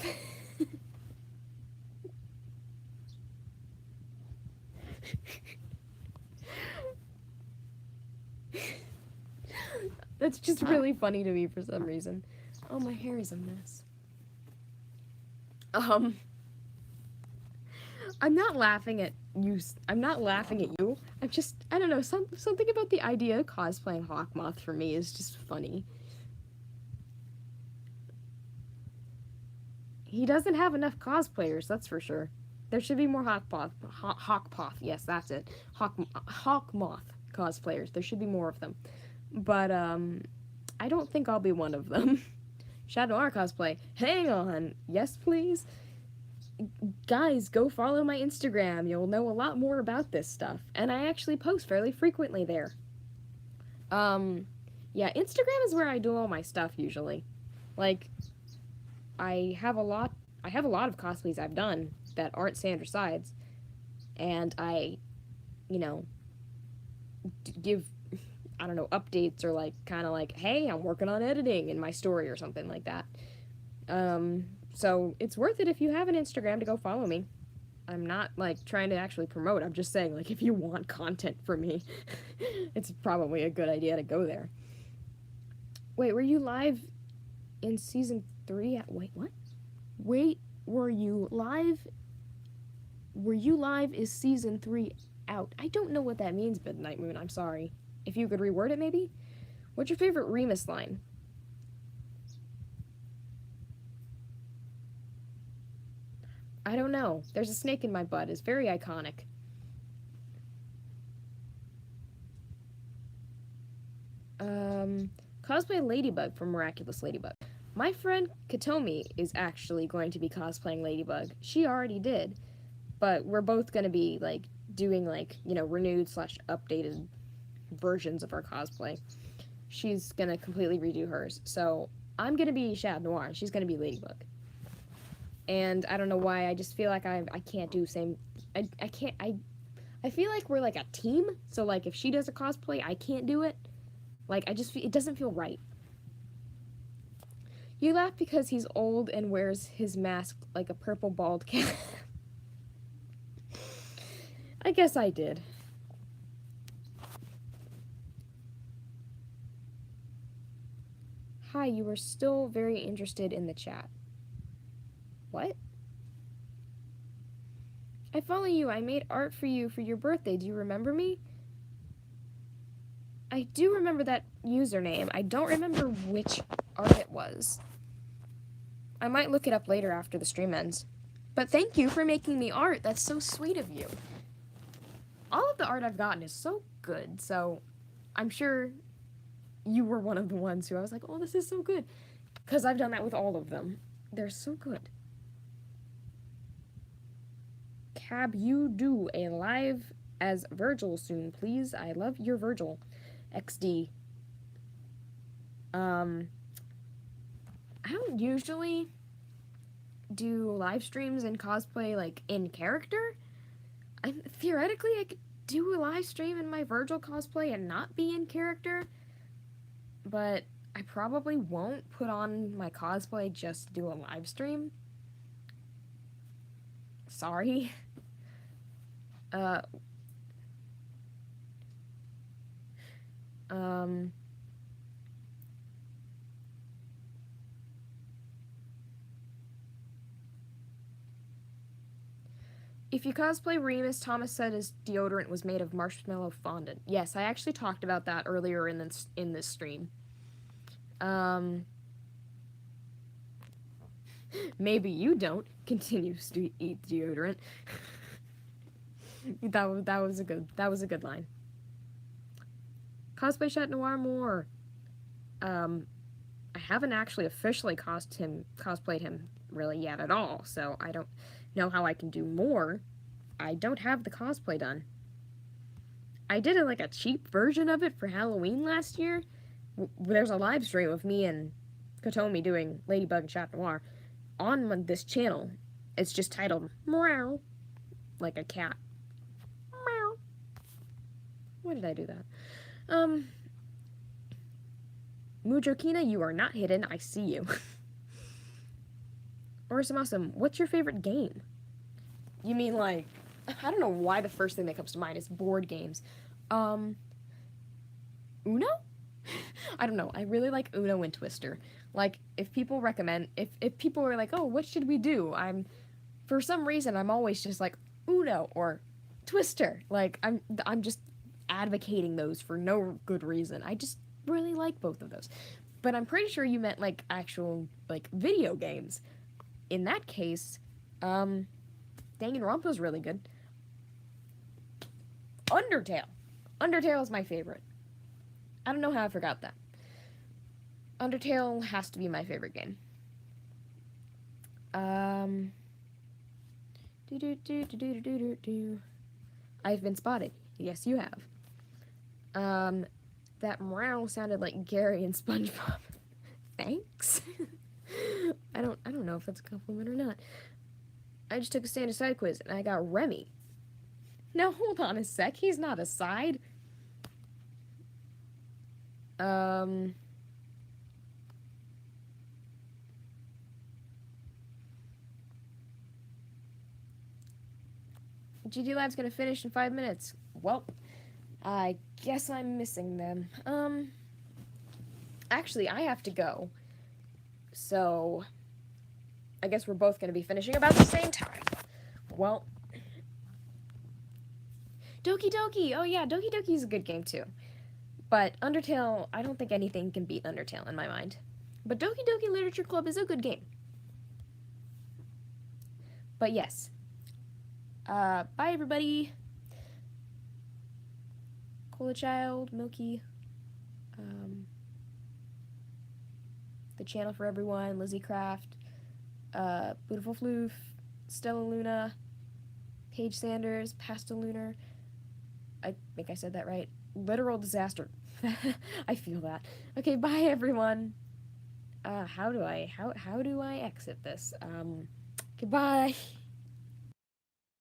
That's just really funny to me for some reason. Oh, my hair is a mess. I'm not laughing at you. I'm not laughing at you. I'm just, I don't know, something about the idea of cosplaying Hawkmoth for me is just funny. He doesn't have enough cosplayers, that's for sure. There should be more Hawkmoth, yes, that's it. Hawkmoth cosplayers. There should be more of them. But, I don't think I'll be one of them. Shadow Noir cosplay. Hang on. Yes, please? Guys, go follow my Instagram. You'll know a lot more about this stuff. And I actually post fairly frequently there. Yeah, Instagram is where I do all my stuff usually. Like, I have a lot of cosplays I've done that aren't Sandra Sides, and I, you know, give, I don't know, updates or like kind of like, hey, I'm working on editing in my story or something like that. So it's worth it if you have an Instagram to go follow me. I'm not like trying to actually promote. I'm just saying, like, if you want content from me, it's probably a good idea to go there. Wait, were you live in season 3? Wait, what? Wait, were you live? Were you live? Is season 3 out? I don't know what that means, Midnight Moon. I'm sorry. If you could reword it, maybe? What's your favorite Remus line? I don't know. There's a snake in my butt. It's very iconic. Cosplay Ladybug from Miraculous Ladybug. My friend Katomi is actually going to be cosplaying Ladybug. She already did. But we're both going to be, like, doing, like, you know, renewed / updated versions of our cosplay. She's going to completely redo hers. So I'm going to be Chat Noir, and she's going to be Ladybug. And I don't know why, I just feel like I can't do same. I can't. I feel like we're like a team. So, like, if she does a cosplay, I can't do it. Like, it doesn't feel right. You laugh because he's old and wears his mask like a purple bald cat. I guess I did. Hi, you were still very interested in the chat. What? I follow you. I made art for you for your birthday. Do you remember me? I do remember that username. I don't remember which art it was. I might look it up later after the stream ends. But thank you for making me art. That's so sweet of you. All of the art I've gotten is so good, so I'm sure you were one of the ones who I was like, oh, this is so good. Because I've done that with all of them. They're so good. Cab, you do a live as Virgil soon, please. I love your Virgil. XD. I don't usually do live streams and cosplay like in character. Theoretically, I could do a live stream in my Virgil cosplay and not be in character, but I probably won't put on my cosplay just to do a live stream. Sorry. If you cosplay Remus, Thomas said his deodorant was made of marshmallow fondant. Yes, I actually talked about that earlier in this stream. Maybe you don't. Continues to eat deodorant. that was a good line. Cosplay Chat Noir more. I haven't actually officially cosplayed him really yet at all, so I don't know how I can do more. I don't have the cosplay done. I did a cheap version of it for Halloween last year. There's a live stream of me and Kotomi doing Ladybug and Chat Noir on this channel. It's just titled Meow, like a cat. Meow. Why did I do that? Mujokina, you are not hidden. I see you. Awesome. What's your favorite game? You mean I don't know why the first thing that comes to mind is board games. Uno? I don't know. I really like Uno and Twister. If people recommend, if people are like, oh, what should we do? For some reason, I'm always just like, Uno or Twister. I'm just advocating those for no good reason. I just really like both of those. But I'm pretty sure you meant actual video games. In that case, Danganronpa's really good. Undertale. Undertale is my favorite. I don't know how I forgot that. Undertale has to be my favorite game. I've been spotted. Yes, you have. That meow sounded like Gary and SpongeBob. Thanks. I don't know if that's a compliment or not. I just took a standard side quiz and I got Remy. Now hold on a sec, he's not a side. GD Live's gonna finish in 5 minutes. Well, I guess I'm missing them. Actually, I have to go. So, I guess we're both gonna be finishing about the same time. Well, Doki Doki! Oh yeah, Doki Doki is a good game too. But Undertale, I don't think anything can beat Undertale in my mind. But Doki Doki Literature Club is a good game. But yes. Bye everybody. Cola Child, Milky, the channel for everyone, Lizzie Craft, Beautiful Floof, Stella Luna, Paige Sanders, Pastel Lunar. I think I said that right. Literal disaster. I feel that. Okay, bye everyone. How do I exit this? Goodbye.